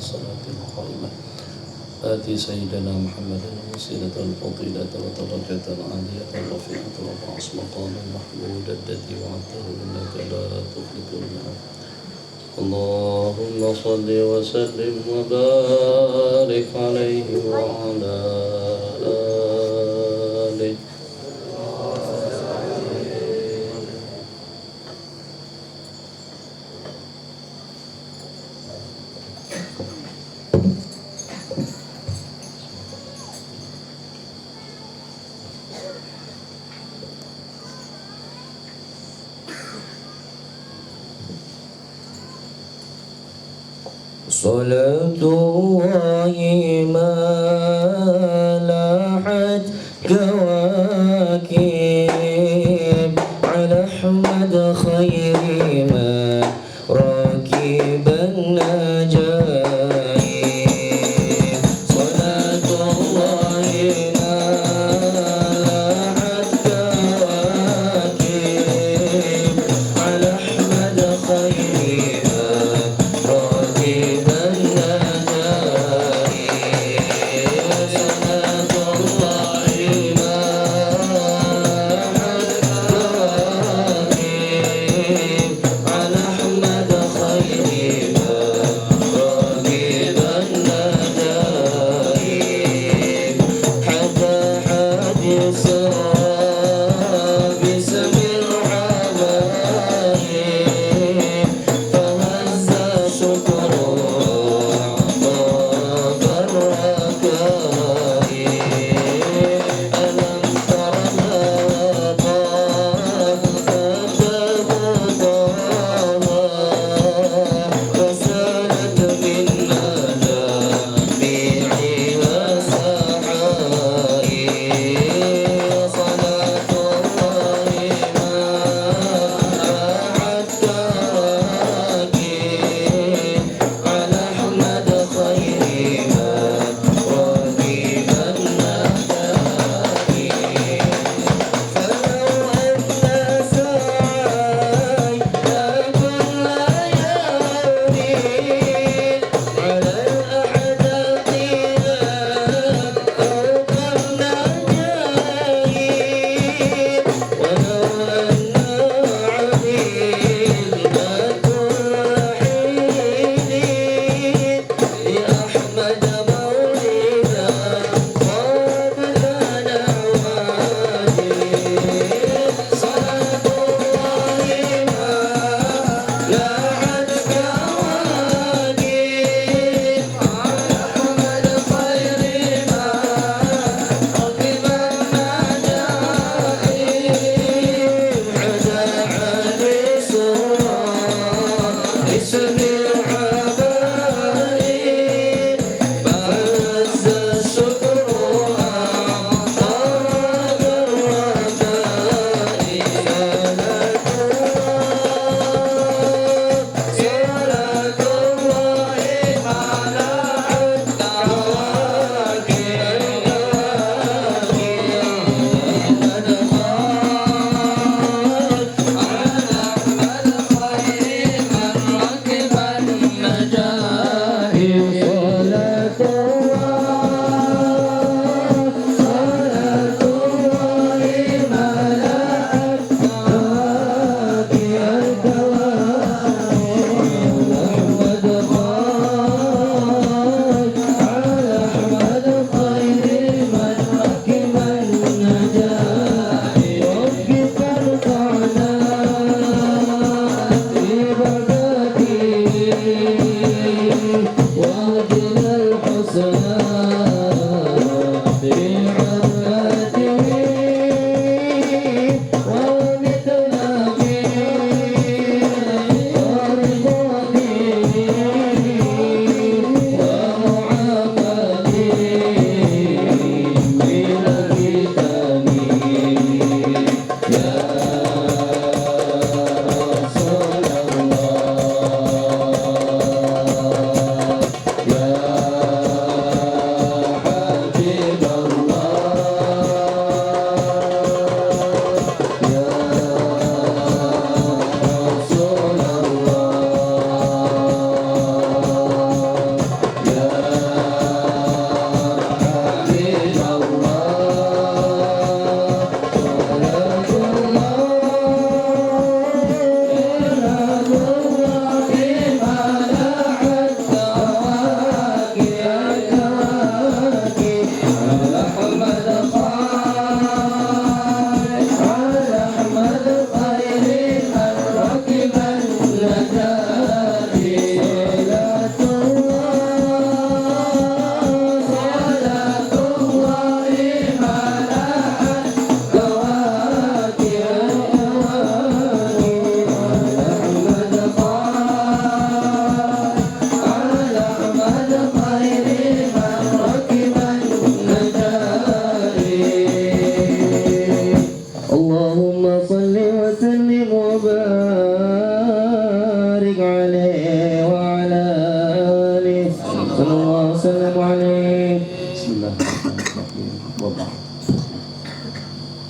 الصلاة القائمة آتي سيدنا محمد الوسيلة الفضيلة ودرجة العالية الرفيعة وبعث مقام محمود الذي وعدته إنك لا تخلف الميعاد. اللهم صل وسلم وبارك عليه وعلى آله. صلاة الله ما لاحت كواكب على أحمد خير ما راكب النجائب. صلاة الله ما لاحت كواكب على أحمد خير Sallallahu alaihi. Bismillahirrahmanirrahim. Wabah.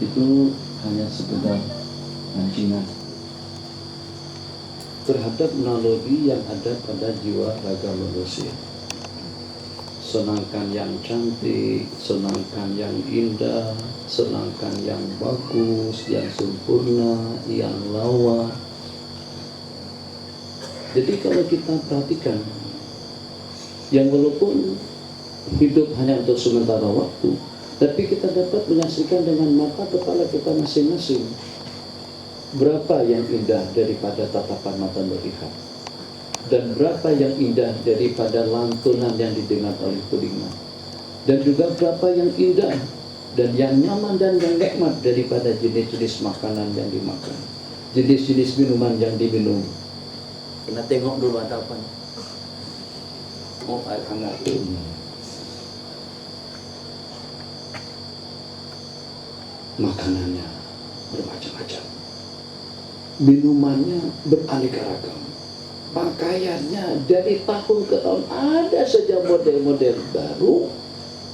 Itu hanya sekedar anjingan terhadap analogi yang ada pada jiwa raga manusia. Senangkan yang cantik, senangkan yang indah, senangkan yang bagus, yang sempurna, yang lawa. Jadi kalau kita perhatikan, yang walaupun hidup hanya untuk sementara waktu, tapi kita dapat menyaksikan dengan mata kepala kita masing-masing berapa yang indah daripada tatapan mata melihat, dan berapa yang indah daripada lantunan yang didengar oleh telinga, dan juga berapa yang indah dan yang nyaman dan yang nikmat daripada jenis-jenis makanan yang dimakan, jenis-jenis minuman yang diminum. Kena tengok dulu ada apa. Oh, air hangat tuh. Makanannya bermacam-macam, minumannya beraneka ragam, pakaiannya dari tahun ke tahun ada saja model-model baru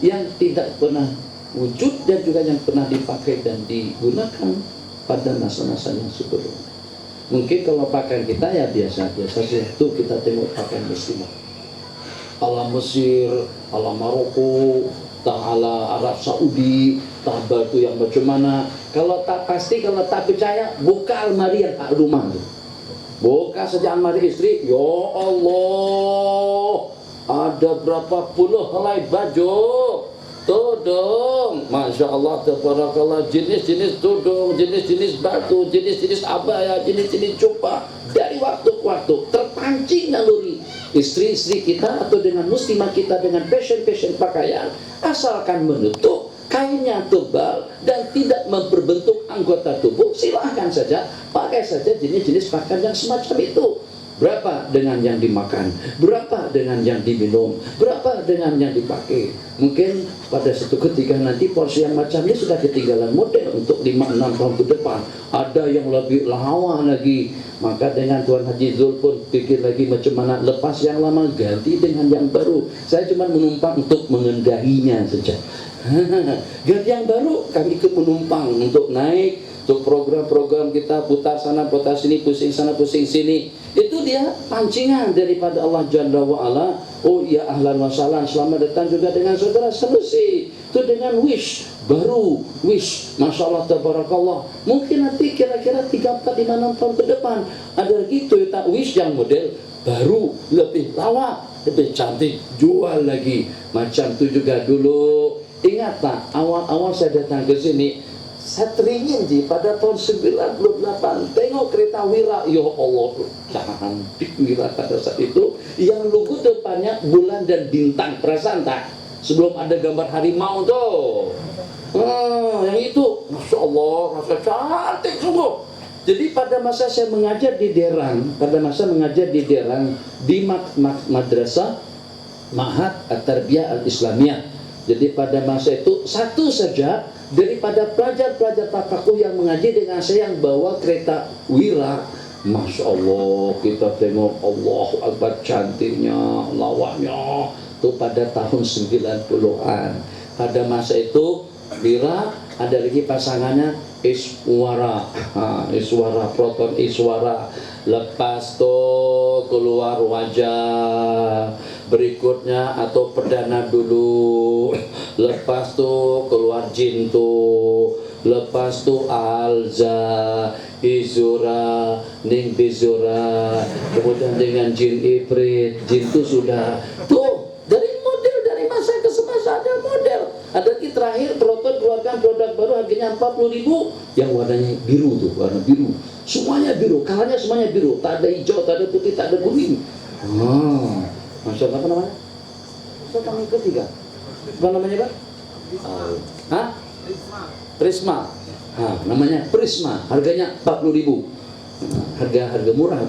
yang tidak pernah wujud dan juga yang pernah dipakai dan digunakan pada masa-masa yang sebelumnya. Mungkin kalau pakaian kita ya biasa-biasa saja. Itu kita tengok pakaian muslimah ala Mesir, ala Maroko, ala Arab Saudi, batu yang macam mana. Kalau tak pasti, kalau tak percaya, buka almari yang tak rumah tu. Buka saja almari istri, ya Allah, ada berapa puluh helai baju, tudung, Masya Allah, tabarakallah, jenis-jenis tudung, jenis-jenis batu, jenis-jenis abaya, jenis-jenis jubah. Dari waktu ke waktu terpancing naluri istri-istri kita atau dengan muslimah kita dengan fashion-fashion pakaian, asalkan menutup, kainnya tebal dan tidak memperbentuk anggota tubuh, silahkan saja pakai saja jenis-jenis pakaian yang semacam itu. Berapa dengan yang dimakan, berapa dengan yang diminum, berapa dengan yang dipakai. Mungkin pada satu ketika nanti porsi yang macam ini sudah ketinggalan model untuk 5-6 tahun ke depan. Ada yang lebih lawa lagi. Maka dengan Tuan Haji Zul pun pikir lagi macam mana lepas yang lama ganti dengan yang baru. Saya cuma menumpang untuk mengendahinya saja. Ganti yang baru, kami ikut menumpang untuk naik, untuk program-program kita putar sana putar sini, pusing sana pusing sini. Itu dia pancingan daripada Allah Jalla wa'ala. Oh ya ahlan wa sahlan, selamat datang juga dengan saudara Sanusi. Itu dengan wish baru, wish, Masya Allah, tabarakallah. Mungkin nanti kira-kira 3, 4, 5, 6 tahun ke depan ada lagi Toyota Wish yang model baru, lebih lawa, lebih cantik, jual lagi. Macam itu juga dulu. Ingat tak, awal-awal saya datang ke sini, saya teringin pada tahun 98 tengok kereta Wira, ya Allah, cantik Wira pada saat itu, yang logo depannya bulan dan bintang, perasaan tak? Sebelum ada gambar harimau tuh. Yang itu, Masya Allah, rasa cantik sungguh. Jadi pada masa saya mengajar di Derang, di madrasah Ma'had At-Tarbiyah Al-Islamiyah. Jadi pada masa itu satu saja daripada pelajar-pelajar tafakuh yang mengaji dengan saya yang bawa kereta Wira. Masya Allah, kita tengok Allahu Akbar, cantiknya, lawanya. Itu pada tahun 90-an. Pada masa itu Wira ada lagi pasangannya Iswara, Iswara, Proton Iswara. Lepas tuh keluar Wajah, berikutnya atau Perdana dulu, lepas tuh keluar Jintu, lepas tuh Alza, Izura, Ning Bizura, kemudian dengan Jin Ibrit. Jintu sudah tuh dari model, dari masa ke semasa ada model. Ada lagi terakhir Proton keluarkan produk baru harganya 40.000 yang warnanya biru tuh, warna biru. Semuanya biru, kalanya semuanya biru, tak ada hijau, tak ada putih, tak ada kuning. Masya Allah, apa namanya? Saya kami ketiga. Apa namanya, Pak? Prisma. Namanya Prisma, harganya 40.000. Harga murah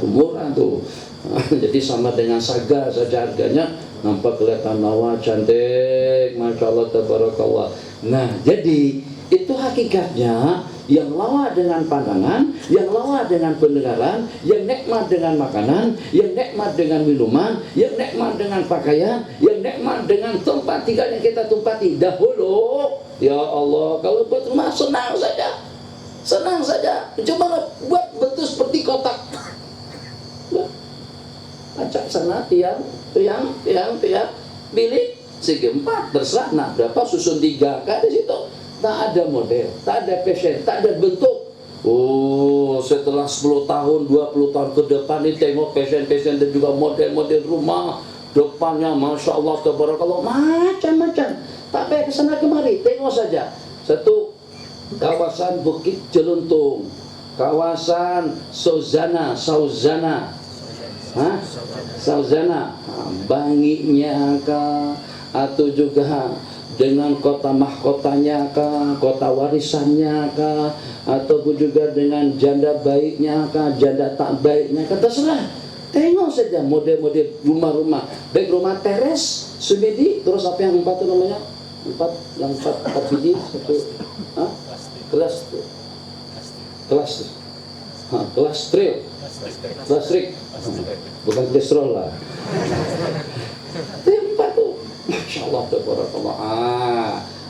tuh. Jadi sama dengan Saga saja harganya, nampak kelihatan lawa, cantik, Masya Allah, tabarakallah. Nah, jadi itu hakikatnya yang lawa dengan pandangan, yang lawa dengan pendengaran, yang nikmat dengan makanan, yang nikmat dengan minuman, yang nikmat dengan pakaian, yang nikmat dengan tempat tinggal yang kita tempati dahulu. Ya Allah, kalau buat rumah senang saja. Senang saja. Cuma buat betul seperti kotak. Acak sana, tiang, bilik segi 4 terserah. Nah, berapa susun 3 kan di situ. Tak ada model, tak ada fashion, tak ada bentuk. Oh, setelah 10 tahun, 20 tahun ke depan ini tengok fashion dan juga model-model rumah depannya, Masya Allah, tabarakallah, macam-macam. Tak payah ke sana kemari, tengok saja. Satu, kawasan Bukit Jeluntung, kawasan Sauzana, Banginya kah, atau juga dengan kota mahkotanya kah, kota warisannya kah, ataupun juga dengan janda baiknya kah, janda tak baiknya kah, terserah. Tengok saja model-model rumah-rumah, baik rumah teres, subidi, terus apa yang 4 itu namanya? 4 biji, satu, kelas bukan kolesterol lah. Tempat tuh, Masya Allah,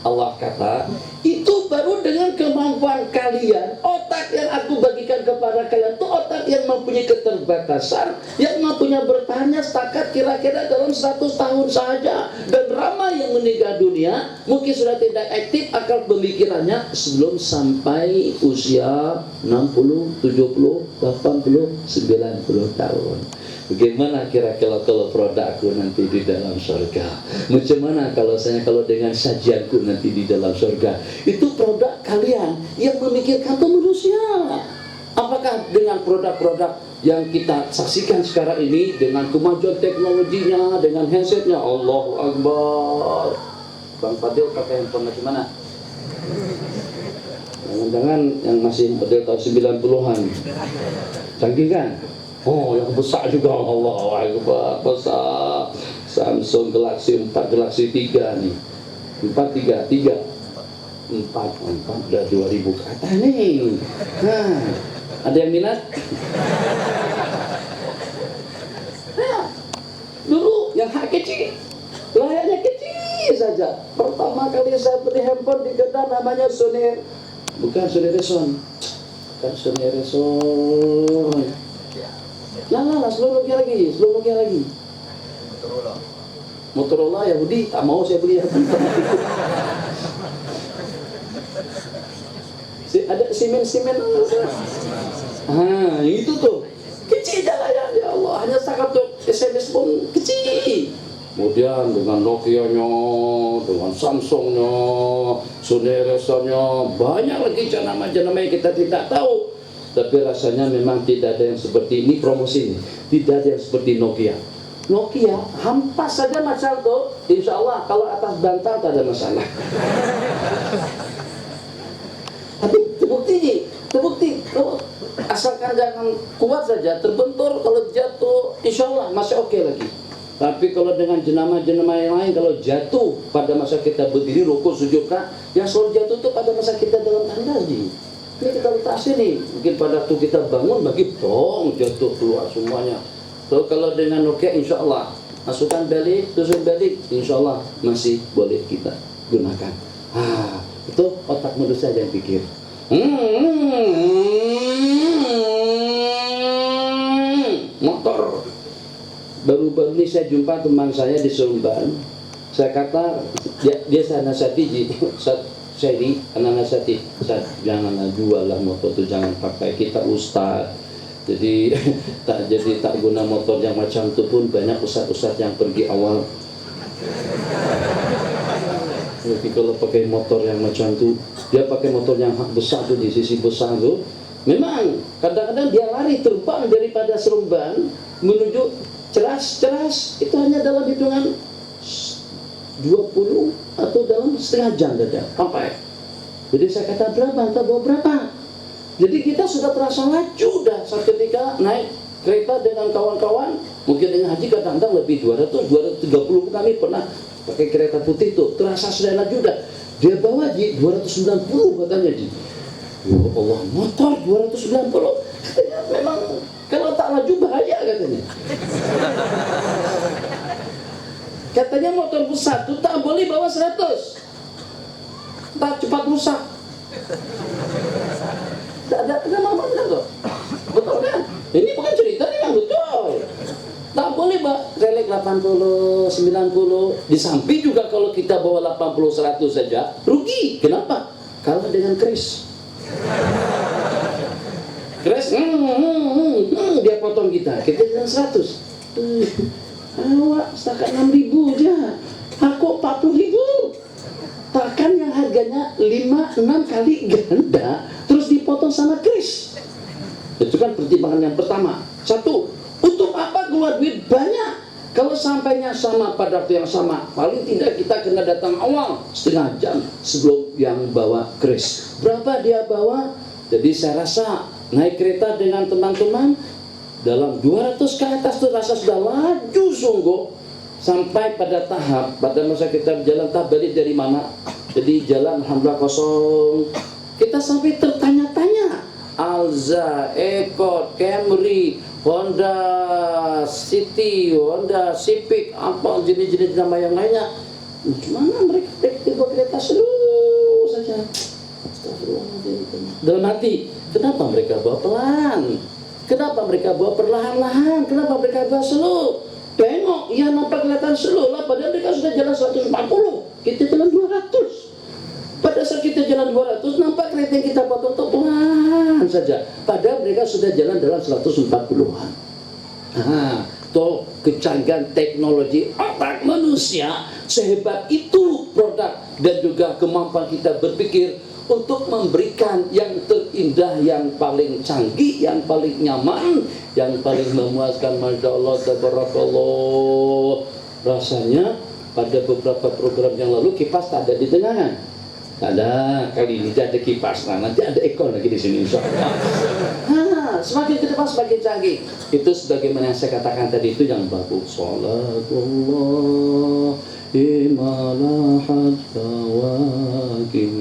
Allah kata, itu baru dengan kemampuan kalian. Otak yang aku bagikan kepada kalian itu otak yang mempunyai keterbatasan, yang mampunya bertahannya setakat kira-kira dalam 100 tahun saja. Dan ramai yang meninggal dunia mungkin sudah tidak aktif akal pemikirannya sebelum sampai usia 60, 70, 80, 90 tahun. Bagaimana kira-kira kalau produkku nanti di dalam surga? Macam mana kalau dengan sajianku nanti di dalam surga? Itu produk kalian yang memikirkan itu manusia. Apakah dengan produk-produk yang kita saksikan sekarang ini dengan kemajuan teknologinya, dengan handsetnya, Allahu Akbar. Bang Fadil pakai handphone macam mana? Jangan-jangan yang masih model tahun 90-an. Canggih kan? Oh, yang besar juga, Allah Akbar, besar. Samsung Galaxy 4, Galaxy 3 nih. 4 udah 2000 ke atas nih. Nah, ada yang minat? Nah, dulu yang kecil, layarnya kecil saja. Pertama kali saya beli handphone di kedai namanya Sony, bukan Sony Ericsson. Lah, sebelumnya lagi. Motorola Yahudi, tak mau saya beli handphone. Ada simen. Itu tuh. Kecil jalannya, ya Allah. Hanya satu SMS pun kecil. Kemudian dengan Nokia-nya, dengan Samsung-nya, Sony Ericsson-nya, banyak lagi nama-nama yang kita tidak tahu. Tapi rasanya memang tidak ada yang seperti ini, promosi ini. Tidak ada yang seperti Nokia. Nokia hampas saja masalah tuh. Insya Allah kalau atas bantal tak ada masalah. Tapi terbukti. Asalkan jangan kuat saja, terbentur, kalau jatuh, insya Allah masih oke lagi. Tapi kalau dengan jenama-jenama yang lain, kalau jatuh pada masa kita berdiri, rukuk, sujud, yang selalu jatuh itu pada masa kita dalam tandas ini kita letak sini, mungkin pada waktu kita bangun bagi dong jatuh keluar semuanya. So, kalau dengan Nokia insya Allah masukkan balik, susun balik, insya Allah masih boleh kita gunakan. Itu otak manusia yang pikir. Motor. Baru-baru ini saya jumpa teman saya di Seremban. Saya kata dia saya nasihati, saya ini anak nasihati, janganlah jual lah motor itu, jangan pakai, kita ustaz. Jadi tak guna motor yang macam itu pun banyak ustaz-ustaz yang pergi awal. Jadi kalau pakai motor yang macam itu, dia pakai motor yang besar tuh, di sisi besar tuh, memang kadang-kadang dia lari terbang daripada Seremban menuju Ceras itu hanya dalam hitungan 20 atau dalam setengah jam saja sampai. Jadi saya kata berapa, entah bawa berapa. Jadi kita sudah terasa laju dah saat ketika naik kereta dengan kawan-kawan, mungkin dengan haji kadang-kadang lebih 230 kami pernah pakai kereta putih itu, terasa sudah laju dah. Dia bawa Ji 290 katanya Ji. Ya Allah, motor 290. Katanya memang kalau tak laju bahaya katanya. Katanya motor satu tak boleh bawa 100, tak cepat rusak. Tak ada nama-nama kok. Betul kan? Ini bukan cerita, ini yang betul. Tak boleh relek 80, 90. Di samping juga kalau kita bawa 80, 100 saja rugi. Kenapa? Kalah dengan kris. Kris, dia potong kita dengan 100. Awak setakat 6.000 aja. Aku 40.000. Takkan yang harganya 5-6 kali ganda terus dipotong sama kris. Itu kan pertimbangan yang pertama. Satu, untuk apa keluar duit banyak kalau sampainya sama pada waktu yang sama? Paling tidak kita kena datang awal setengah jam sebelum yang bawa kris. Berapa dia bawa? Jadi saya rasa naik kereta dengan teman-teman dalam 200 ke atas itu rasa sudah laju sungguh. Sampai pada tahap, pada masa kita berjalan tak balik dari mana. Jadi jalan alhamdulillah kosong. Kita sampai tertanya-tanya. Alza, Eko, Camry, Honda City, Honda Civic, apa jenis-jenis nama yang lainnya. Gimana mereka tiba kereta slow saja. Dalam hati, kenapa mereka bawa pelan? Kenapa mereka bawa perlahan-lahan? Kenapa mereka bawa slow? Tengok, ya nampak kelihatan slow lah, padahal mereka sudah jalan 140, kita jalan 200. Pada saat kita jalan 200, nampak kereta yang kita potong itu pelan saja, padahal mereka sudah jalan dalam 140-an. Toh kecanggihan teknologi otak manusia sehebat itu produk dan juga kemampuan kita berpikir untuk memberikan yang terindah, yang paling canggih, yang paling nyaman, yang paling memuaskan. Masya Allah, tabarakallah. Rasanya pada beberapa program yang lalu kipas tak ada di tengah kan? Ada, kali ini ada kipas. Nah, nanti ada ekor lagi di sini insya Allah. Semakin ke depan semakin canggih. Itu sebagaimana yang saya katakan tadi itu yang bagus. Salatullah imalahat kawakib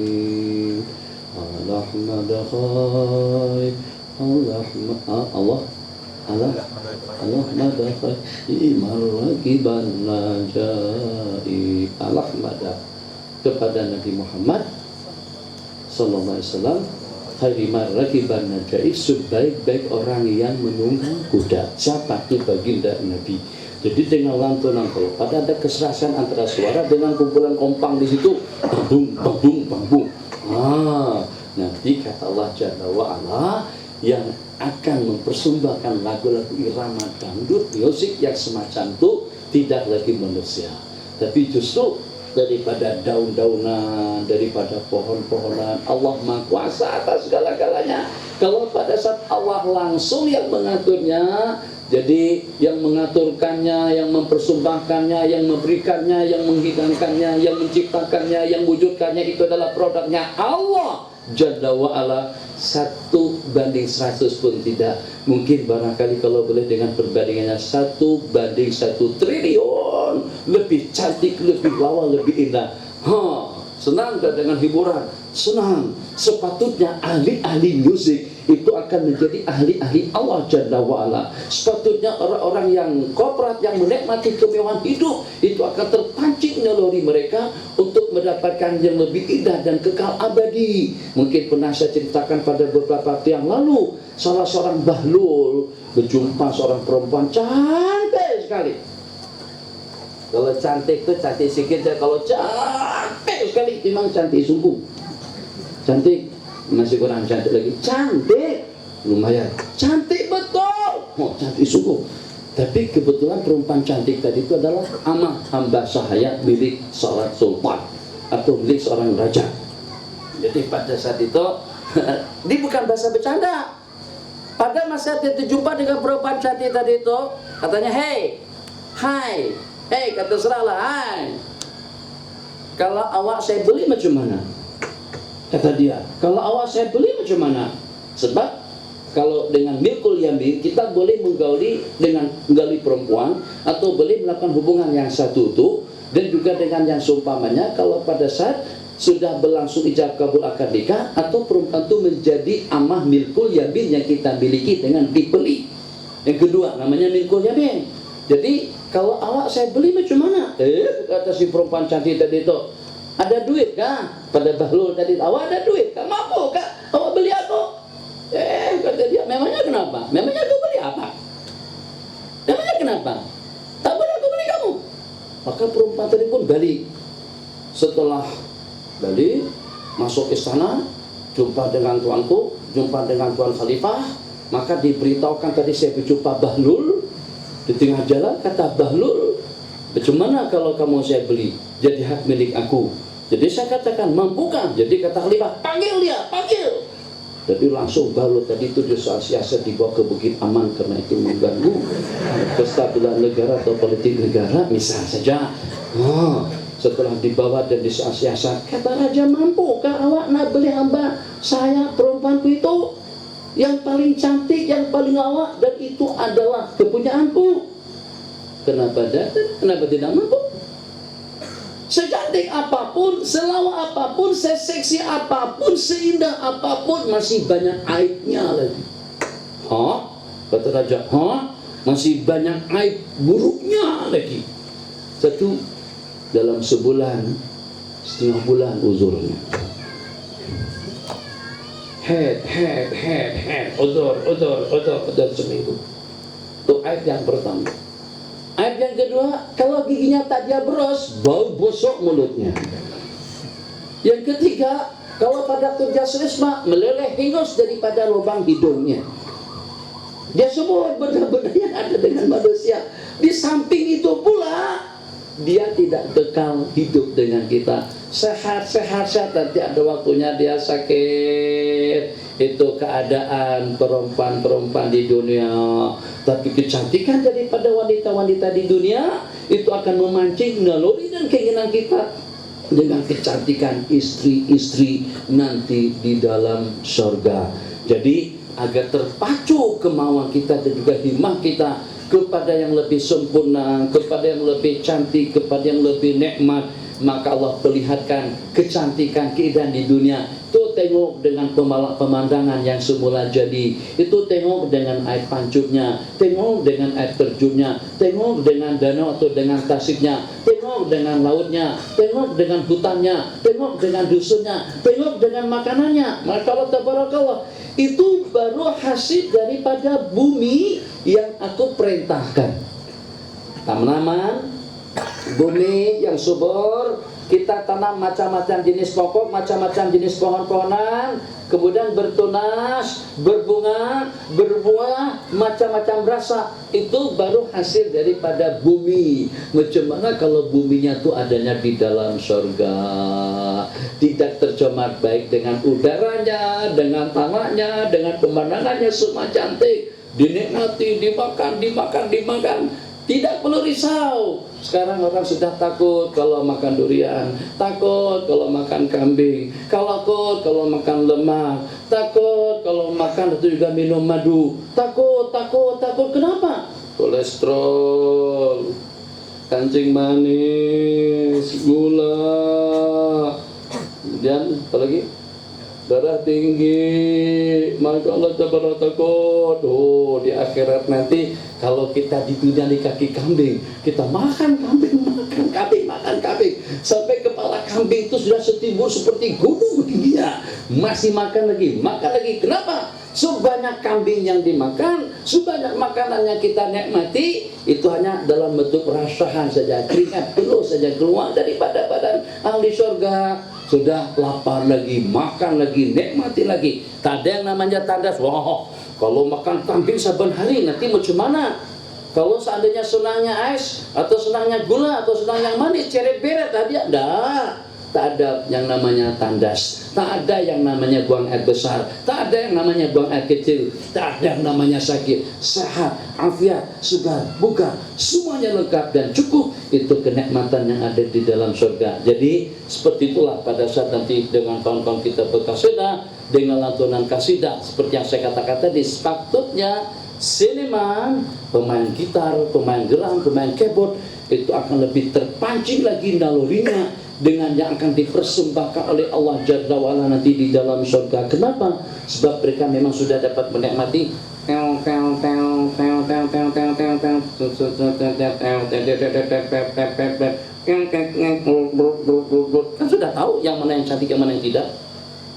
Al-Ahmad khaib Allah Al-Ahmad khaib Imarrakiban najai Al-Ahmad kepada Nabi Muhammad sallallahu alaihi wasallam, Harimar rakiban najai, sebaik-baik orang yang menunggang kuda. Siapa? Itu baginda Nabi. Jadi dengan lantunan kalau pada ada keserasan antara suara dengan kumpulan kompang di situ, bambung, bambung, bambung. Nanti kata Allah Jalla wa'ala yang akan mempersembahkan lagu-lagu irama dangdut, musik yang semacam itu tidak lagi manusia, tapi justru daripada daun-daunan, daripada pohon-pohonan. Allah Maha Kuasa atas segala-galanya. Kalau pada saat Allah langsung yang mengaturnya, jadi yang mengaturkannya, yang mempersembahkannya, yang memberikannya, yang menghidangkannya, yang menciptakannya, yang wujudkannya itu adalah produknya Allah Jalla wa'ala. 1:100 pun tidak. Mungkin barangkali kalau boleh dengan perbandingannya 1:1 triliun. Lebih cantik, lebih lawa, lebih indah. Senang gak dengan hiburan? Senang. Sepatutnya ahli-ahli musik itu akan menjadi ahli-ahli Allah Jalla wa'ala. Sepatutnya orang-orang yang korporat, yang menikmati kemewahan hidup, itu akan terpancing naluri mereka untuk mendapatkan yang lebih indah dan kekal abadi. Mungkin pernah saya ceritakan pada beberapa waktu yang lalu, salah seorang bahlul berjumpa seorang perempuan cantik sekali. Kalau cantik itu cantik sikit, kalau cantik sekali memang cantik sungguh. Cantik, masih kurang cantik lagi. Cantik, lumayan. Cantik betul. Cantik sungguh. Tapi kebetulan perempuan cantik tadi itu adalah amah hamba sahaya milik seorang sultan atau milik seorang raja. Jadi pada saat itu ini bukan bahasa bercanda. Pada masa itu jumpa dengan perempuan cantik tadi itu, katanya, hey, kata serahlah, hai. Kalau awak saya beli macam mana? Kata dia, kalau awak saya beli macam mana? Sebab kalau dengan milkul yamin kita boleh menggauli perempuan atau boleh melakukan hubungan yang satu itu, dan juga dengan yang seumpamanya kalau pada saat sudah berlangsung ijab kabul akad nikah atau perempuan itu menjadi amah milkul yamin yang kita miliki dengan dibeli. Yang kedua namanya milkul yamin. Jadi kalau awak saya beli macam mana? Kata si perempuan cantik tadi itu, ada duit kah? Pada Bahlul tadi, awak ada duit kah? Mampu kah? Awak beli aku? Kata dia, memangnya kenapa? Memangnya aku beli apa? Memangnya kenapa? Tak boleh aku beli kamu. Maka perempuan tadi pun balik. Setelah balik, masuk istana, jumpa dengan tuanku, jumpa dengan tuan khalifah, maka diberitahukan tadi saya berjumpa Bahlul di tengah jalan. Kata Bahlul, bagaimana kalau kamu saya beli jadi hak milik aku? Jadi saya katakan, mampukah? Jadi kata khalifah, panggil dia, panggil. Jadi langsung Bahlul tadi itu disosialisasi dibawa ke Bukit Aman karena itu mengganggu kestabilan negara atau politik negara misal saja. Setelah dibawa dan disosialisasi, kata raja, mampukah awak nak beli hamba saya perempuanku itu yang paling cantik, yang paling awak, dan itu adalah kepunyaanku? Kenapa datang? Kenapa tidak mampu? Secantik apapun, selawa apapun, seseksi apapun, seindah apapun, masih banyak aibnya lagi. Kata raja, masih banyak aib buruknya lagi. Satu, dalam sebulan, setengah bulan uzurnya. Uzur seminggu. Itu aib yang pertama. Aib yang kedua, kalau giginya tak dia beros, bau busuk mulutnya. Yang ketiga, kalau pada kerja selisma, meleleh hingus daripada lubang hidungnya. Dia semua benda-benda yang ada dengan manusia. Di samping itu pula, dia tidak kekal hidup dengan kita. Sehat, nanti ada waktunya dia sakit. Itu keadaan perempuan-perempuan di dunia. Tapi kecantikan daripada wanita-wanita di dunia itu akan memancing naluri dan keinginan kita dengan kecantikan istri-istri nanti di dalam surga. Jadi agar terpacu kemauan kita dan juga himmah kita kepada yang lebih sempurna, kepada yang lebih cantik, kepada yang lebih nikmat, maka Allah perlihatkan kecantikan keindahan di dunia. Itu tengok dengan pemandangan yang semula jadi, itu tengok dengan air pancurnya, tengok dengan air terjunnya, tengok dengan danau atau dengan tasiknya, tengok dengan lautnya, tengok dengan hutannya, tengok dengan dusunnya, tengok dengan makanannya. Maka Allah tabarakallah, itu baru hasil daripada bumi yang aku perintahkan. Tanaman bumi yang subur, kita tanam macam-macam jenis pokok, macam-macam jenis pohon-pohonan, kemudian bertunas, berbunga, berbuah, macam-macam rasa. Itu baru hasil daripada bumi. Macam mana kalau buminya itu adanya di dalam surga, tidak tercemar baik dengan udaranya, dengan tanahnya, dengan pemandangannya, semua cantik, dinikmati, dimakan. Tidak perlu risau. Sekarang orang sudah takut kalau makan durian, takut kalau makan kambing, takut kalau makan lemak, takut kalau makan itu juga minum madu, takut. Kenapa? Kolesterol, kencing manis, gula, kemudian apa lagi? Darah tinggi. Maka Allah taala takut. Di akhirat nanti kalau kita di dunia di kaki kambing, kita makan kambing, sampai kepala kambing itu sudah setibur seperti gunung tingginya, masih makan lagi. Kenapa? Sebanyak kambing yang dimakan, sebanyak makanan yang kita nikmati, itu hanya dalam bentuk rasahan saja, keringat peluh saja keluar daripada badan ahli surga. Sudah lapar lagi, makan lagi, nikmati lagi. Tak ada yang namanya tandas. Wah, kalau makan kambing saban hari nanti macam mana? Kalau seandainya senangnya es, atau senangnya gula, atau senangnya manis, ceret beret tadi ada. Tak ada yang namanya tandas, tak ada yang namanya buang air besar, tak ada yang namanya buang air kecil, tak ada yang namanya sakit. Sehat, afiat, segar, bugar, semuanya lengkap dan cukup. Itu kenikmatan yang ada di dalam surga. Jadi seperti itulah pada saat nanti dengan kawan-kawan kita berkasidah, dengan lantunan kasidah seperti yang saya katakan tadi, sepatutnya seniman, pemain gitar, pemain geram, pemain keyboard itu akan lebih terpancing lagi nalurinya dengan yang akan dipersembahkan oleh Allah Jalla wa'ala nanti di dalam surga. Kenapa? Sebab mereka memang sudah dapat menikmati kan sudah tahu yang mana yang cantik, yang mana yang tidak.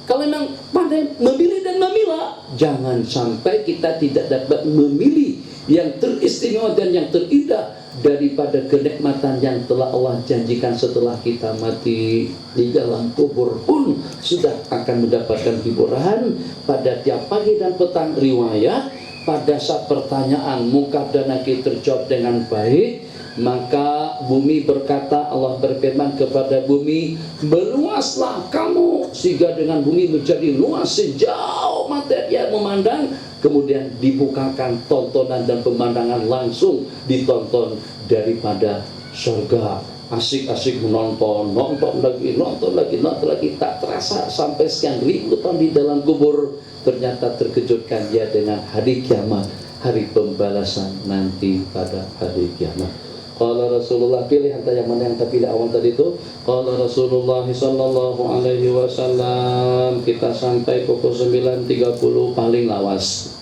Kalau memang pandai memilih dan memilah, jangan sampai kita tidak dapat memilih yang teristimewa dan yang terindah daripada kenikmatan yang telah Allah janjikan setelah kita mati. Di dalam kubur pun sudah akan mendapatkan hiburan pada tiap pagi dan petang. Riwayat, pada saat pertanyaan muka dan nakir terjawab dengan baik, maka bumi berkata, Allah berfirman kepada bumi, meluaslah kamu, sehingga dengan bumi menjadi luas sejauh mata dia memandang. Kemudian dibukakan tontonan dan pemandangan langsung ditonton daripada surga. Asik-asik menonton, nonton lagi, tak terasa sampai sekian ribu tahun di dalam kubur. Ternyata terkejutkan dia dengan hari kiamat, hari pembalasan nanti pada hari kiamat. Qala Rasulullah, pilih antara yang mana yang terpilih awal tadi itu. Qala Rasulullah sallallahu alaihi wasallam, kita sampai pukul 9.30 paling lawas,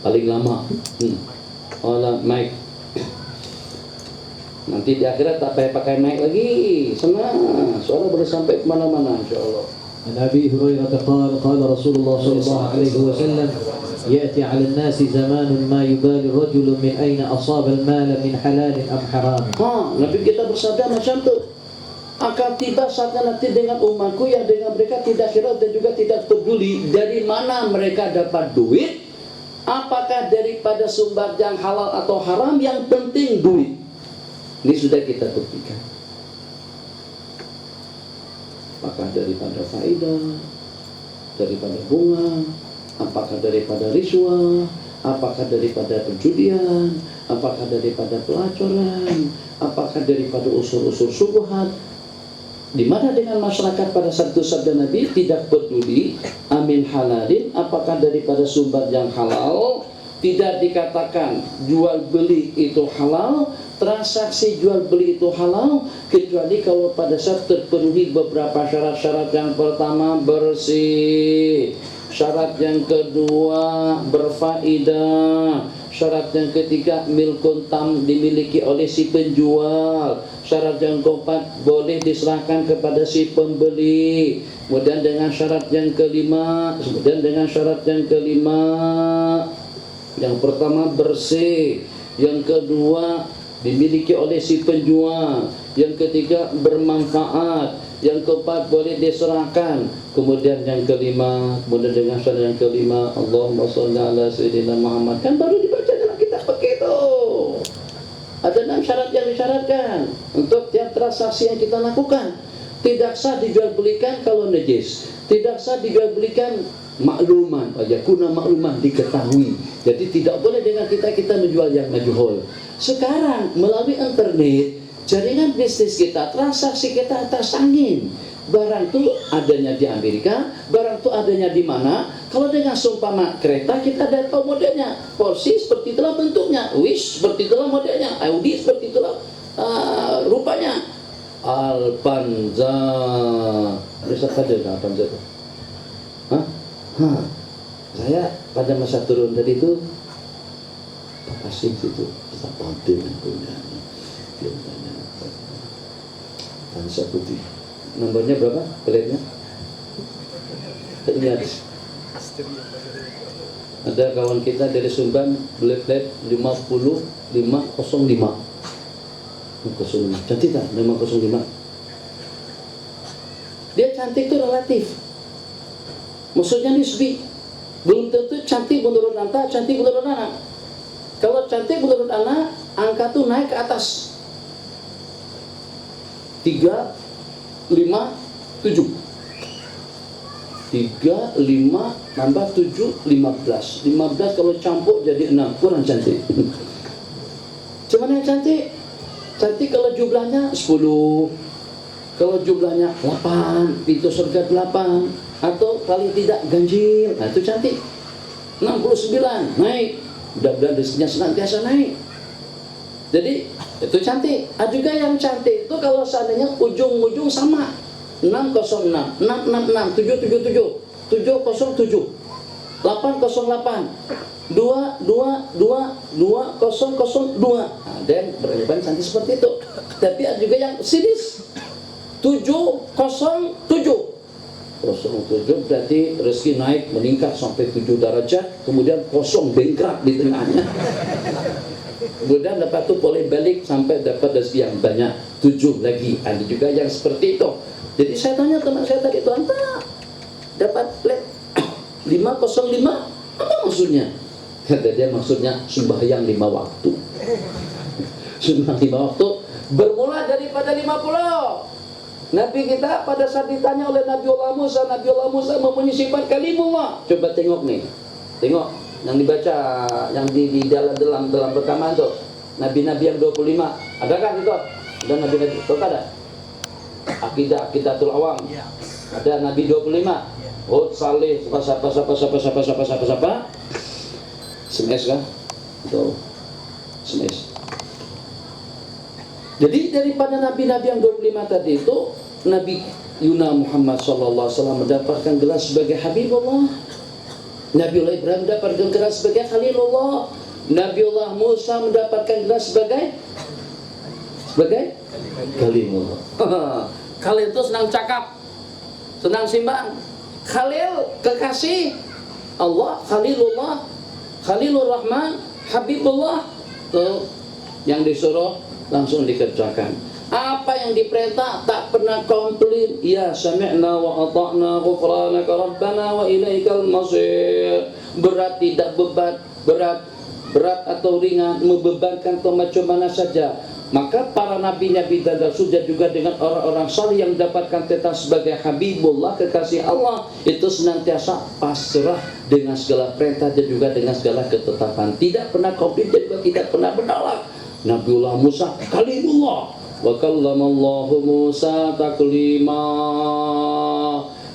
paling lama. Qala mic. Nanti di akhirat tak payah pakai mic lagi, senang, suara boleh sampai kemana-mana insyaallah. عن أبي هريرة قال قال رسول الله صلى الله عليه وسلم يأتي على الناس زمان ما يبالي الرجل من أين أصاب المال من حلال أم حرام. Nabi kita bersabda macam tu. Akan tiba saatnya nanti dengan umatku yang dengan mereka tidak hirau dan juga tidak peduli dari mana mereka dapat duit, apakah daripada sumber yang halal atau haram, yang penting duit. Ini sudah kita buktikan. Apakah daripada faedah, daripada bunga, apakah daripada riswah, apakah daripada perjudian, apakah daripada pelacuran, apakah daripada unsur-unsur syubhat. Di mana dengan masyarakat pada satu sabda Nabi tidak peduli amin halalin, apakah daripada sumber yang halal, tidak dikatakan jual beli itu halal, transaksi jual beli itu halal, kecuali kalau pada saat terpenuhi beberapa syarat-syarat. Yang pertama bersih, syarat yang kedua berfaedah, syarat yang ketiga milkun tam, dimiliki oleh si penjual, syarat yang keempat boleh diserahkan kepada si pembeli. Kemudian dengan syarat yang kelima, yang pertama bersih, yang kedua dimiliki oleh si penjual, yang ketiga bermanfaat, yang keempat boleh diserahkan, kemudian yang kelima, kemudian dengan syarat yang kelima Allahumma sholli ala sayyidina Muhammad. Kan baru dibaca dalam kitab begitu. Ada 6 syarat yang disyaratkan untuk tiap transaksi yang kita lakukan. Tidak sah dijual belikan kalau najis, tidak sah dijual belikan makluman, kuna makluman diketahui. Jadi tidak boleh dengan kita menjual yang majhul. Sekarang melalui internet, jaringan bisnis kita, transaksi kita atas angin. Barang itu adanya di Amerika, barang itu adanya di mana. Kalau dengan seumpama kereta, kita ada tahu modelnya. Porsche seperti itulah bentuknya, Wish seperti itulah modelnya, Audi seperti itulah rupanya. Alpanza, bisa ada Alpanza itu? Saya pada masa turun tadi itu asing situ, kita pantai dan punya dia tanya Alpanza putih, nomornya berapa? Peletnya? Ingat. Ada kawan kita dari Sumban beli plet 50505. Cantik tak? 505. Dia cantik itu relatif. Maksudnya nisbi. Belum tentu cantik menurut anda, cantik menurut anak. Kalau cantik menurut anak, angka itu naik ke atas 3, 5, 7. 3, 5 tambah 7, 15. 15 kalau campur jadi 6, kurang cantik. Cuman yang cantik, cantik kalau jumlahnya 10, kalau jumlahnya 8, pintu surga 8, atau paling tidak ganjil, nah itu cantik. 69 naik, mudah-mudahan rezekinya senantiasa naik. Jadi itu cantik. Ada juga yang cantik itu kalau seandainya ujung-ujung sama, 606, 666, 777, 707, 808, 2,2,2,0,02. Ada yang berlebihan nanti seperti itu. Tapi ada juga yang sinis 7,07. 07 berarti rezeki naik meningkat sampai 7 derajat, kemudian kosong bengkrak di tengahnya. Kemudian dapat tuh boleh balik sampai dapat rezeki yang banyak 7 lagi. Ada juga yang seperti itu. Jadi saya tanya teman saya tadi, Tuhan dapat flat 505 apa maksudnya? Kata dia maksudnya sembahyang 5 waktu. Sembahyang 5 waktu bermula daripada 50. Nabi kita pada saat ditanya oleh Nabiullah Musa mempunyai sifat kalimullah. Coba tengok nih, tengok yang dibaca, yang di dalam rekaman tuh. Nabi-nabi yang 25, ada kan itu? Ada nabi-nabi, itu ada? Aqidatul Awam. Ada Nabi 25. Hud, Salih, siapa? SMS kan? Itu SMS. Jadi daripada nabi-nabi yang 25 tadi itu, Nabi Yuna Muhammad SAW mendapatkan gelar sebagai Habibullah. Nabiullah Ibrahim mendapatkan gelar sebagai Khalilullah. Nabiullah Musa mendapatkan gelar sebagai Kalimullah. Khalil itu senang cakap, senang simbang. Khalil kekasih Allah, Khalilullah, Khalilur Rahman, Habibullah. Tuh yang disuruh langsung dikerjakan. Apa yang diperintah tak pernah komplain. Ya sami'na wa ata'na ghufranaka rabbana wa ilaikal masir. Berat tidak berat atau ringan, membebankan atau macam mana saja. Maka para nabi-nabi dan rasul juga dengan orang-orang saleh yang mendapatkan tetap sebagai Habibullah, kekasih Allah, itu senantiasa pasrah dengan segala perintah dan juga dengan segala ketetapan. Tidak pernah komplain dan juga tidak pernah menolak. Nabiullah Musa kalimullah wa kallamallahu Musa taklima.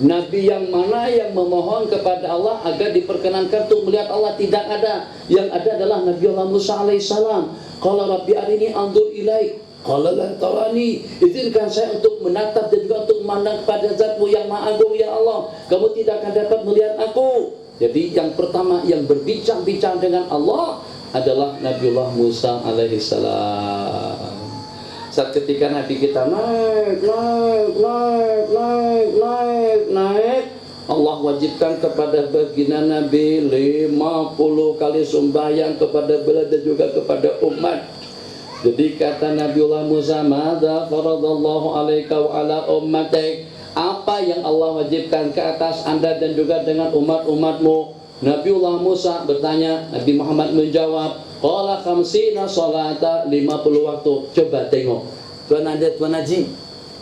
Nabi yang mana yang memohon kepada Allah agar diperkenankan untuk melihat Allah? Tidak ada. Yang ada adalah Nabiullah Musa alaihissalam. Qala rabbi arini anzur ilaik. Qala lan tarani. Izinkan saya untuk menatap dan juga untuk memandang kepada Zatmu yang Maha Agung ya Allah. Kamu tidak akan dapat melihat aku. Jadi yang pertama yang berbincang-bincang dengan Allah adalah Nabiullah Musa alaihissalam. Saat ketika Nabi kita naik, Allah wajibkan kepada baginda Nabi 50 kali sembahyang kepada beliau dan juga kepada umat. Jadi kata Nabiullah Musa, "Madza faradallahu alaika wa ala ummatik?" Apa yang Allah wajibkan ke atas Anda dan juga dengan umat-umatmu? Nabiullah Musa bertanya, Nabi Muhammad menjawab, qala khamsina salata, 50 waktu. Coba tengok Tuan Haji,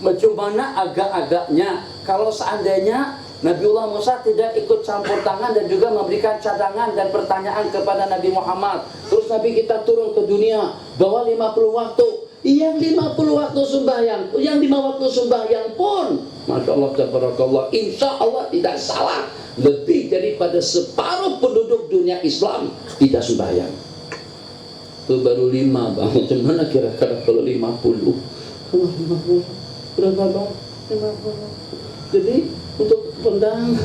macam mana agak-agaknya kalau seandainya Nabiullah Musa tidak ikut campur tangan dan juga memberikan cadangan dan pertanyaan kepada Nabi Muhammad. Terus Nabi kita turun ke dunia bawa 50 waktu. Yang 50 waktu sembahyang, yang 5 waktu sembahyang pun, Masya Allah, tabarakallah, insya Allah tidak salah, lebih daripada separuh penduduk dunia Islam tidak sembahyang. Itu baru 5 bang. Macam mana kira-kira kalau 50? Berapa bang? 50. Jadi untuk pendang,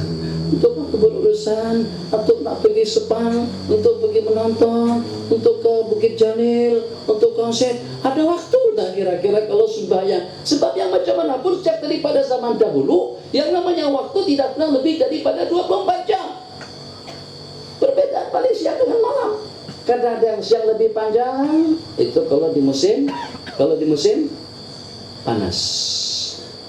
untuk berurusan, untuk nak pergi Sepang, untuk pergi menonton, untuk ke Bukit Jalil, untuk konser, ada waktu dah kira-kira kalau sembahyang. Sebab yang macam mana pun sejak daripada zaman dahulu, yang namanya waktu tidak pernah lebih daripada 24 jam. Perbedaan paling siang dengan malam. Karena ada yang siang lebih panjang, itu kalau di musim panas,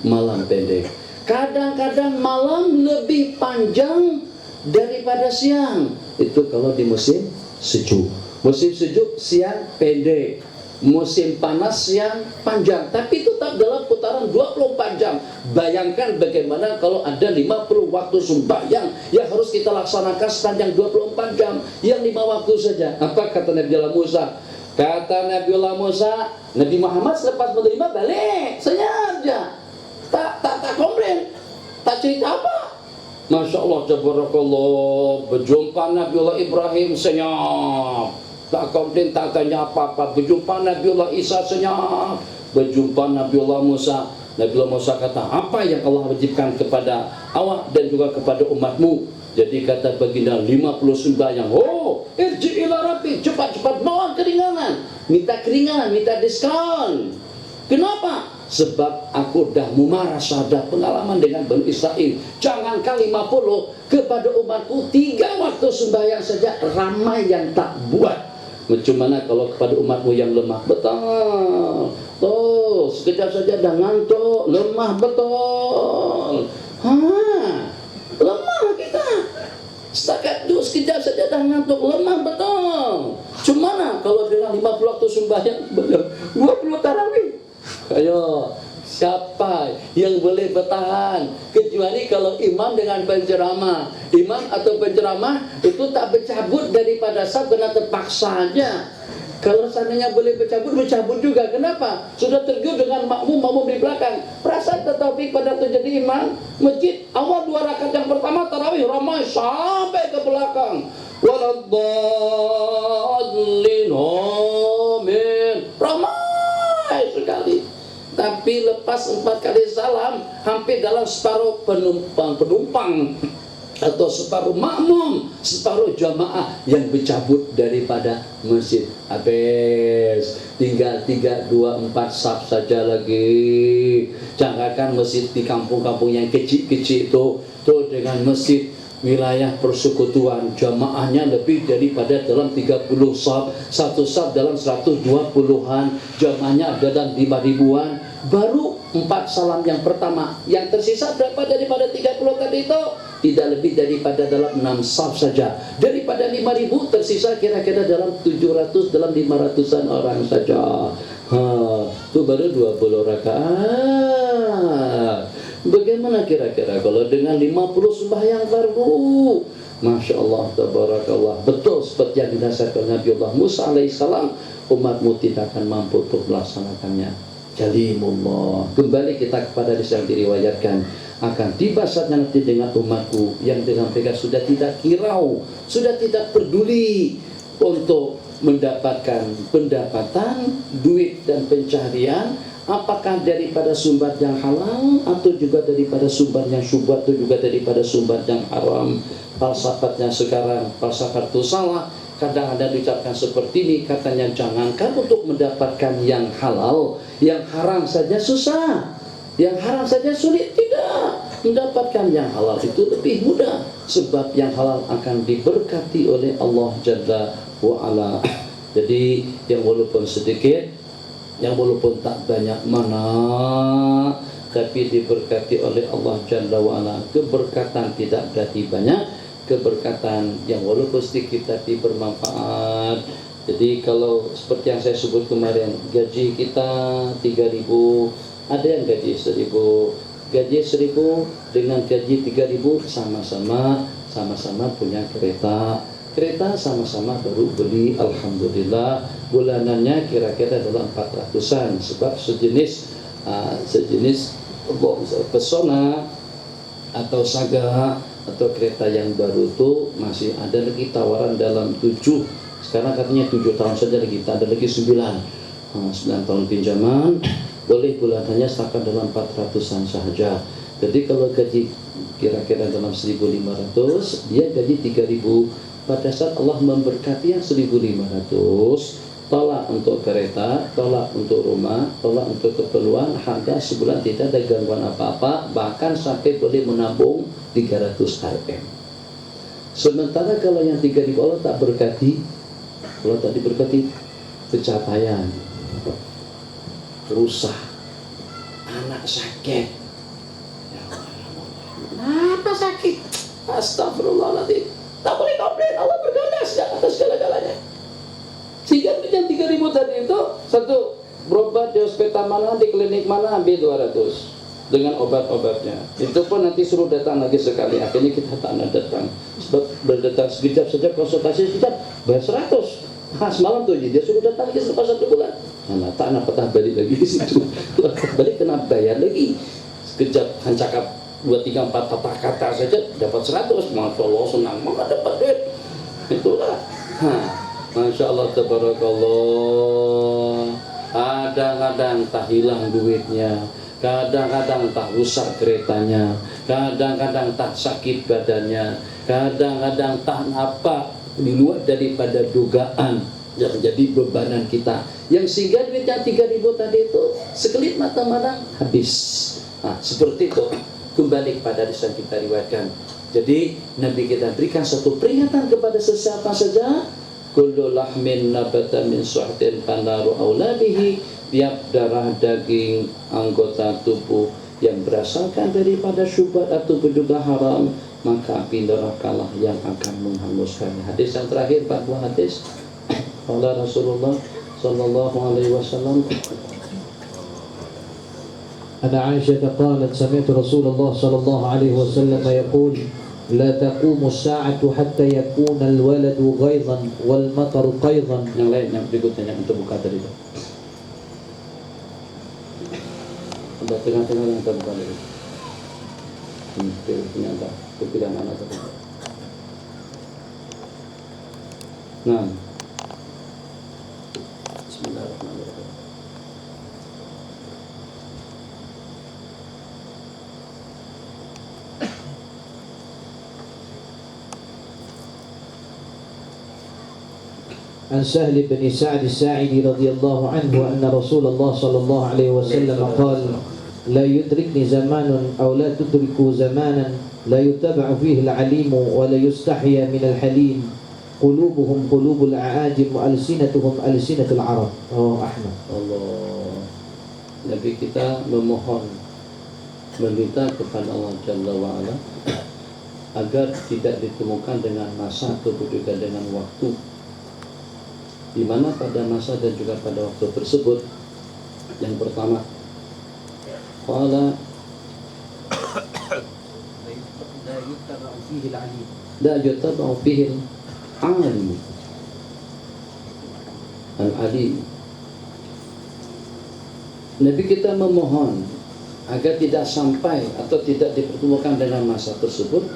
malam pendek. Kadang-kadang malam lebih panjang daripada siang. Itu kalau di musim sejuk. Musim sejuk siang pendek, musim panas siang panjang. Tapi tetap dalam putaran 24 jam. Bayangkan bagaimana kalau ada 50 waktu sembahyang yang harus kita laksanakan sepanjang 24 jam. Yang 5 waktu saja. Apa kata Nabiullah Musa? Kata Nabiullah Musa, Nabi Muhammad selepas menerima balik, senyap aja. Tak komplain, tak cerita apa. Masya Allah, tabarakallah, berjumpa Nabiullah Ibrahim senyap, tak komplain, tak tanya apa-apa. Berjumpa Nabiullah Isa senyap, berjumpa Nabiullah Musa. Nabiullah Musa kata, apa yang Allah wajibkan kepada awak dan juga kepada umatmu? Jadi kata baginda 50 sembahyang. Oh, irji ila rabbi, cepat-cepat mohon keringanan, minta keringanan, minta diskon. Kenapa? Sebab aku dah mumarasah, dah pengalaman dengan Bani Israel. Jangankan 50, kepada umatku 3 waktu sembahyang saja ramai yang tak buat. Macam mana kalau kepada umatmu yang lemah? Betul. Tuh, sekejap saja dah ngantuk, lemah betul. Lemah kita. Setakat itu sekejap saja dah ngantuk, lemah betul. Cuma mana kalau dengan 50 waktu sembahyang, 20 tarawih. Ayo, siapa yang boleh bertahan? Kecuali kalau imam dengan penceramah. Imam atau penceramah itu tak bercabut daripada saf karena terpaksa aja. Kalau seandainya boleh bercabut, bercabut juga. Kenapa? Sudah tergiur dengan makmum di belakang. Perasaan Taufik pada tu jadi imam masjid. Awal 2 rakaat yang pertama tarawih ramai sampai ke belakang. Waladdallin, amin. Ramai sekali. Tapi lepas 4 kali salam, hampir dalam separuh penumpang atau separuh makmum, separuh jamaah yang bercabut daripada masjid. Habis, tinggal 3, 2, 4 saf saja lagi. Jangankan masjid di kampung-kampung yang kecil-kecil itu, dengan masjid wilayah persekutuan, jamaahnya lebih daripada dalam 30 saf, satu saf dalam 120-an, jamaahnya ada dalam 5 ribuan. Baru 4 salam yang pertama, yang tersisa berapa daripada 30 tadi itu? Tidak lebih daripada dalam 6 saf saja. Daripada 5.000 tersisa kira-kira dalam 700, dalam 500-an orang saja. Itu baru 20 rakaat. Bagaimana kira-kira kalau dengan 50 sembahyang fardu? Masya Allah, tabarakallah. Betul seperti yang dinasihatkan Nabi Allah Musa alaihissalam, umatmu tidak akan mampu untuk melaksanakannya. Kalimullah. Kembali kita kepada yang diriwayatkan, akan tiba saatnya nanti dengan umatku yang dengan mereka sudah tidak kirau, sudah tidak peduli untuk mendapatkan pendapatan, duit dan pencaharian, apakah daripada sumber yang halal atau juga daripada sumber yang syubhat atau juga daripada sumber yang haram. Falsafatnya sekarang, falsafat itu salah. Kadang ada diucapkan seperti ini, katanya jangankan untuk mendapatkan yang halal, yang haram saja susah, yang haram saja sulit. Tidak, mendapatkan yang halal itu lebih mudah, sebab yang halal akan diberkati oleh Allah Jalla wa'ala. Jadi yang walaupun sedikit, yang walaupun tak banyak mana, tapi diberkati oleh Allah Jalla wa'ala. Keberkatan tidak berarti banyak, keberkatan yang walaupun sedikit tapi bermanfaat. Jadi kalau seperti yang saya sebut kemarin, gaji kita 3.000, ada yang gaji 1.000, gaji 1.000 dengan gaji 3.000 sama-sama punya kereta, sama-sama baru beli, alhamdulillah bulanannya kira-kira dalam 400-an, sebab sejenis Pesona atau Saga atau kereta yang baru itu masih ada lagi tawaran dalam 7, sekarang katanya 7 tahun saja lagi, ada lagi 9 tahun pinjaman, boleh bulanannya setakat dalam 400-an saja. Jadi kalau gaji kira-kira dalam 1.500, dia gaji 3.000. Pada saat Allah memberkati yang 1.500, tolak untuk kereta, tolak untuk rumah, tolak untuk keperluan, harga sebulan tidak ada gangguan apa-apa, bahkan sampai boleh menabung 300 RM. Sementara kalau yang 3.000 Allah tak berkati, Allah tak diberkati, pencapaian, rusak, anak sakit. Ya Allah, apa sakit? Astagfirullahaladzim. Tak boleh komplain, Allah berganda atas segala-galanya. Sehingga yang 3.000 tadi itu, satu berobat di hospital mana, di klinik mana, ambil 200 dengan obat-obatnya. Itu pun nanti suruh datang lagi sekali. Akhirnya kita tak nak datang, sebab berdatang sekejap saja, konsultasi sekejap bayar 100. Semalam tuh dia suruh datang lagi selepas 1 bulan. Nah, tak nak patah balik lagi di situ. Balik kena bayar lagi. Sekejap cakap 2, 3, 4 patah kata saja dapat 100. Masya Allah, senang banget dapat duit. Itulah. Masya Allah, tabarakallah. Kadang-kadang tak hilang duitnya, kadang-kadang tak rusak keretanya, kadang-kadang tak sakit badannya, kadang-kadang tahan apa di luar daripada dugaan yang menjadi bebanan kita, yang sehingga duitnya 3.000 tadi itu sekelip mata mandang habis. Nah, seperti itu kembali kepada hadis yang kita riwayatkan. Jadi Nabi kita berikan satu peringatan kepada sesiapa saja, kullu lahmin nabata min suhtin fanaru aula bihi, tiap darah daging anggota tubuh yang berasalkan daripada syubhat atau juga haram, maka api nerakalah yang akan menghanguskannya. Hadis yang terakhir, 4 buah hadis. Qala Rasulullah sallallahu alaihi wasallam, Ana Aisyah qalat sami'tu Rasulullah sallallahu alaihi wasallam yaqul la taqumu as-sa'atu hatta yakuna al-waladu ghaydan wal mataru qaydan. Yang lain, yang berikutnya yang kita buka tadi itu. Ada tengah-tengah yang kita buka tadi. Ini ada kepikiran anak tadi. Nah, Bismillahirrahmanirrahim. عن سهل بن سعد الساعدي رضي الله عنه أن رسول الله صلى الله عليه وسلم قال لا يدركني زمان أو لا تدرك زمانا لا يتبع فيه العليم ولا يستحيا من الحليم قلوبهم قلوب الأعاجم وألسنتهم ألسنة العرب. رواه أحمد. Allah, Nabi kita memohon, meminta kepada Allah Jalla wa'ala agar tidak ditemukan dengan masa atau juga dengan waktu di mana pada masa dan juga pada waktu tersebut, yang pertama, qala la yutaba'u fihi al-alim al-alim. Nabi kita memohon agar tidak sampai atau tidak dipertemukan dengan masa tersebut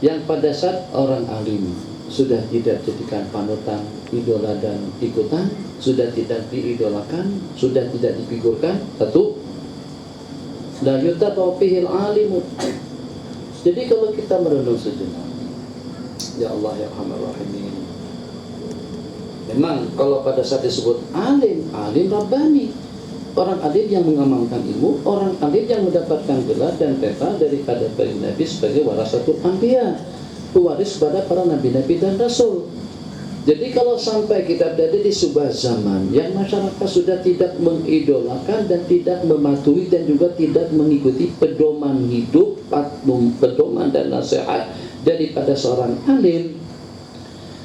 yang pada saat orang alim sudah tidak jadikan panutan, idola dan ikutan, sudah tidak diidolakan, sudah tidak difigurkan. Satu, la yutaba'u fihil alimu. Jadi kalau kita merenung sejenak, ya Allah ya Arhamar Rahimin, memang kalau pada saat disebut alim, alim Rabbani, orang alim yang mengamalkan ilmu, orang alim yang mendapatkan gelar dan peta daripada bagi Nabi sebagai warasatul anbiya, pewaris pada para nabi-nabi dan rasul. Jadi kalau sampai kita berada di sebuah zaman yang masyarakat sudah tidak mengidolakan dan tidak mematuhi dan juga tidak mengikuti pedoman hidup, pedoman dan nasihat daripada seorang alim,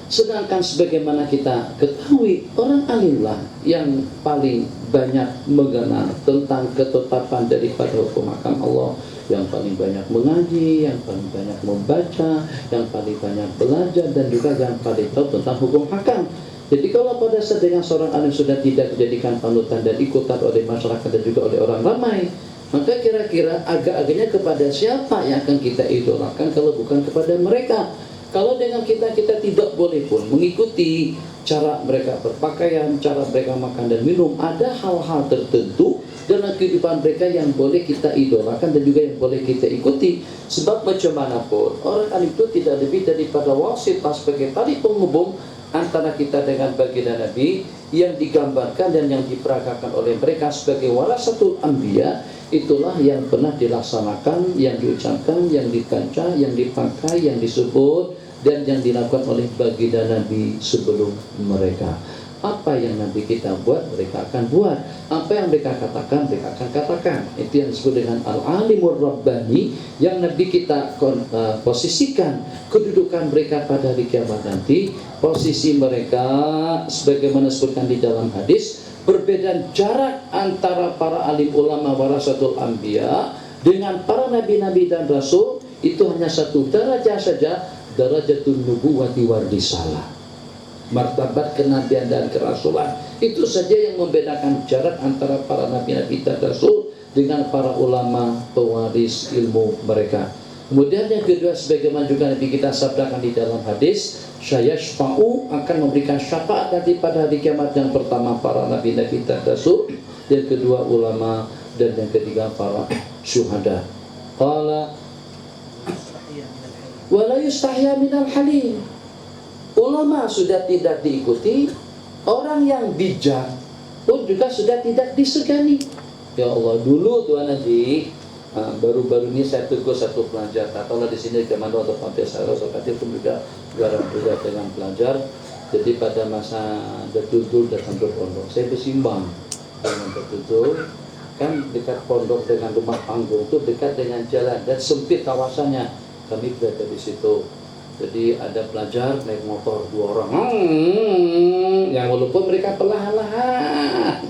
sedangkan sebagaimana kita ketahui, orang alimlah yang paling banyak mengenal tentang ketetapan daripada hukum hakam Allah, yang paling banyak mengaji, yang paling banyak membaca, yang paling banyak belajar, dan juga yang paling tahu tentang hukum hakam. Jadi kalau pada saat dengan seorang alim sudah tidak dijadikan panutan dan ikutan oleh masyarakat dan juga oleh orang ramai, maka kira-kira agak-agaknya kepada siapa yang akan kita idolakan kalau bukan kepada mereka? Kalau dengan kita tidak boleh pun mengikuti cara mereka berpakaian, cara mereka makan dan minum, ada hal-hal tertentu dalam kehidupan mereka yang boleh kita idolakan dan juga yang boleh kita ikuti. Sebab macam mana pun orang alim itu tidak lebih daripada wasitah sebagai tali penghubung antara kita dengan baginda Nabi yang digambarkan dan yang diperagakan oleh mereka sebagai warasatul anbiya. Itulah yang pernah dilaksanakan, yang diucapkan, yang dibaca, yang dipakai, yang disebut dan yang dilakukan oleh baginda Nabi sebelum mereka. Apa yang Nabi kita buat, mereka akan buat. Apa yang mereka katakan, mereka akan katakan. Itu yang disebut dengan al-alimur rabbani, yang Nabi kita posisikan kedudukan mereka pada hari kiamat nanti. Posisi mereka sebagaimana disebutkan di dalam hadis, perbedaan jarak antara para alim ulama warasatul anbiya dengan para nabi-nabi dan rasul itu hanya satu derajat saja, darajatun nubuwati war risalah, martabat kenabian dan kerasulan. Itu saja yang membedakan jarak antara para nabi-nabi dan rasul dengan para ulama pewaris ilmu mereka. Kemudian yang kedua, sebagaimana juga Nabi kita sabdakan di dalam hadis, syayashfa'u, akan memberikan syafaat nanti pada hari kiamat. Yang pertama para nabi-nabi dan rasul, yang kedua ulama, dan yang ketiga para syuhada. Qala wala yustahya minal halim. Ulama sudah tidak diikuti, orang yang bijak pun juga sudah tidak disegani. Ya Allah, dulu Tuan Haji, baru-baru ini saya tegur satu pelajar. Tahulah di sini Komando atau Pampir saya pun juga garang juga dengan pelajar. Jadi pada masa betul datang ke pondok, saya bersimbang dengan betul. Kan dekat pondok dengan rumah panggung itu dekat dengan jalan dan sempit kawasannya. Kami berada di situ. Jadi ada pelajar naik motor 2 orang, yang walaupun mereka perlahan-lahan.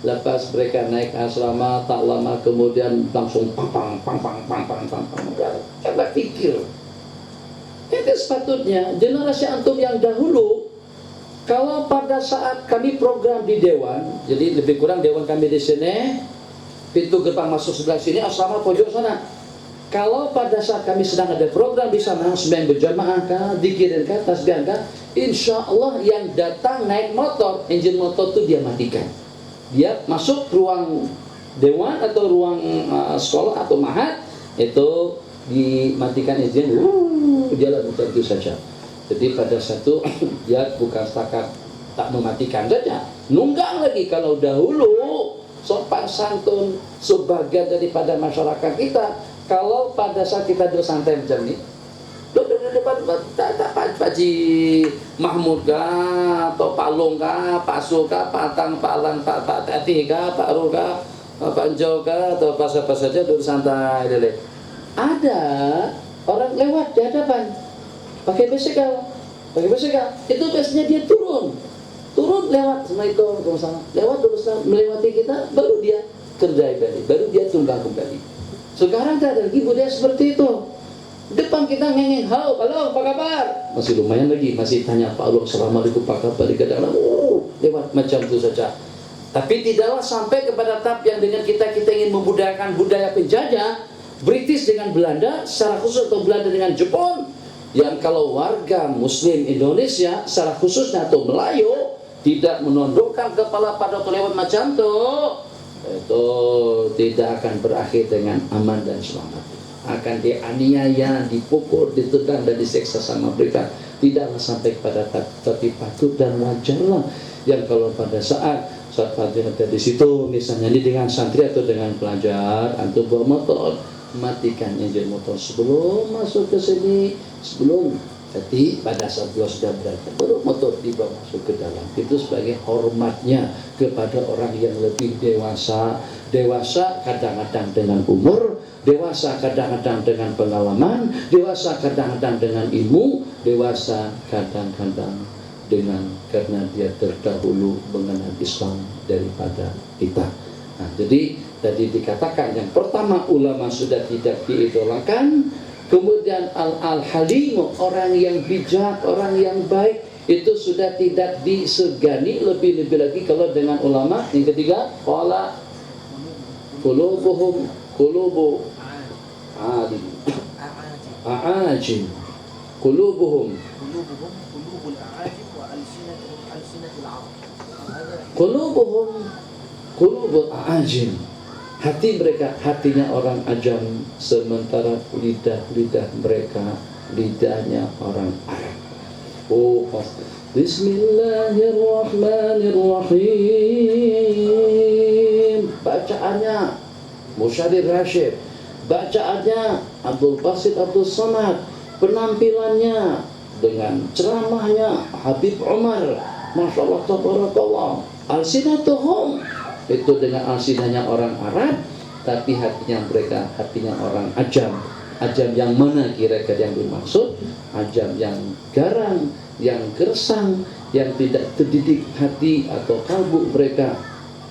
Lepas mereka naik asrama, tak lama kemudian langsung pang. Coba pikir, itu sepatutnya generasi antum yang dahulu. Kalau pada saat kami program di Dewan, jadi lebih kurang Dewan kami di sini, pintu gerbang masuk sebelah sini, asrama pojok sana. Kalau pada saat kami sedang ada program di sana, sembahyang berjamaah kah, dikirin kah, tasbih kah, insya Allah yang datang naik motor, engine motor itu dia matikan. Dia masuk ruang dewan atau ruang sekolah atau mahat, itu dimatikan engine, jalan itu saja. Jadi pada satu dia bukan setakat tak mematikan saja, nunggang lagi. Kalau dahulu sopan santun sebagian daripada masyarakat kita, kalau pada saat kita duduk santai macam ni, duduk depan Pak Haji Mahmud kah, atau Pak Long kah, Pak Su kah, Pak Tang, Pak Lang, Pak Tati kah, Pak Ru kah, Pak Jo kah, atau apa saja duduk santai deh. Ada orang lewat di hadapan pakai bisikal, itu biasanya dia turun lewat Assalamualaikum lewat terus melewati kita, baru dia kerja kembali, baru dia tunggang kembali. Sekarang tak ada lagi budaya seperti itu. Depan kita ngengeng, halo apa kabar? Masih lumayan lagi, masih tanya Pak Allah, Assalamualaikum Pak kabar, kadang-kadang lewat macam itu saja. Tapi tidaklah sampai kepada tahap yang dengan kita ingin membudayakan budaya penjajah, British dengan Belanda, secara khusus atau Belanda dengan Jepun, yang kalau warga Muslim Indonesia secara khususnya atau Melayu tidak menundukkan kepala pada lewat macam itu tidak akan berakhir dengan aman dan selamat. Akan dianiaya, dipukul, ditendang dan diseksa sama mereka. Tidaklah sampai kepada tapi patut dan wajarlah yang kalau pada saat pelajar ada di situ, misalnya ini dengan santri atau dengan pelajar, antum bawa motor, matikan engine motor sebelum masuk ke sini, sebelum. Jadi pada saat beliau sudah berada, baru motor dibawa masuk ke dalam. Itu sebagai hormatnya kepada orang yang lebih dewasa kadang-kadang dengan umur, dewasa kadang-kadang dengan pengalaman, dewasa kadang-kadang dengan ilmu, dewasa kadang-kadang dengan karena dia terdahulu mengenal Islam daripada kita. Nah, jadi tadi dikatakan yang pertama ulama sudah tidak diidolakan. Kemudian al-halimu, orang yang bijak, orang yang baik, itu sudah tidak disegani. Lebih-lebih lagi kalau dengan ulama. Yang ketiga, qala qulubuhum qulubu a'ajim, qulubuhum qulubul a'ajim wa alsinatul arab. Qulubuhum qulubul a'ajim, hati mereka hatinya orang ajam, sementara lidah mereka lidahnya orang Arab. Bismillahirrahmanirrahim. Bacaannya Musyadir Rashid, bacaannya Abdul Basit Abdul Samad, penampilannya dengan ceramahnya Habib Umar, Masya Allah tabarakallah. Alsinatuhum, itu dengan alsinanya orang Arab, tapi hatinya mereka hatinya orang ajam. Ajam yang mana kira-kira yang dimaksud? Ajam yang garang, yang gersang, yang tidak terdidik hati atau kalbu mereka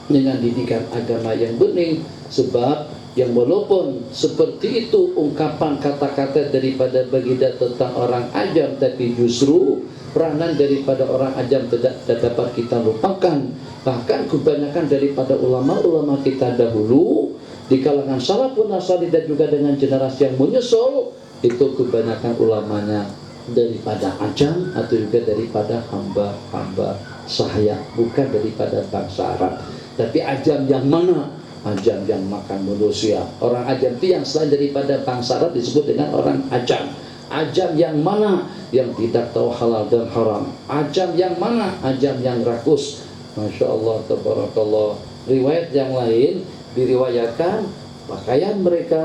dengan didikan agama yang bening. Sebab yang walaupun seperti itu ungkapan kata-kata daripada baginda tentang orang ajam, tapi justru peranan daripada orang ajam tidak dapat kita lupakan. Bahkan kebanyakan daripada ulama-ulama kita dahulu di kalangan salafun salih dan juga dengan generasi yang menyusul, itu kebanyakan ulamanya daripada ajam atau juga daripada hamba-hamba sahaya, bukan daripada bangsa Arab. Tapi ajam yang mana? Ajam yang makan manusia. Orang ajam itu yang selain daripada bangsa Arab disebut dengan orang ajam. Ajam yang mana yang tidak tahu halal dan haram? Ajam yang mana? Ajam yang rakus. Masya Allah, tabarakallah. Riwayat yang lain diriwayatkan pakaian mereka,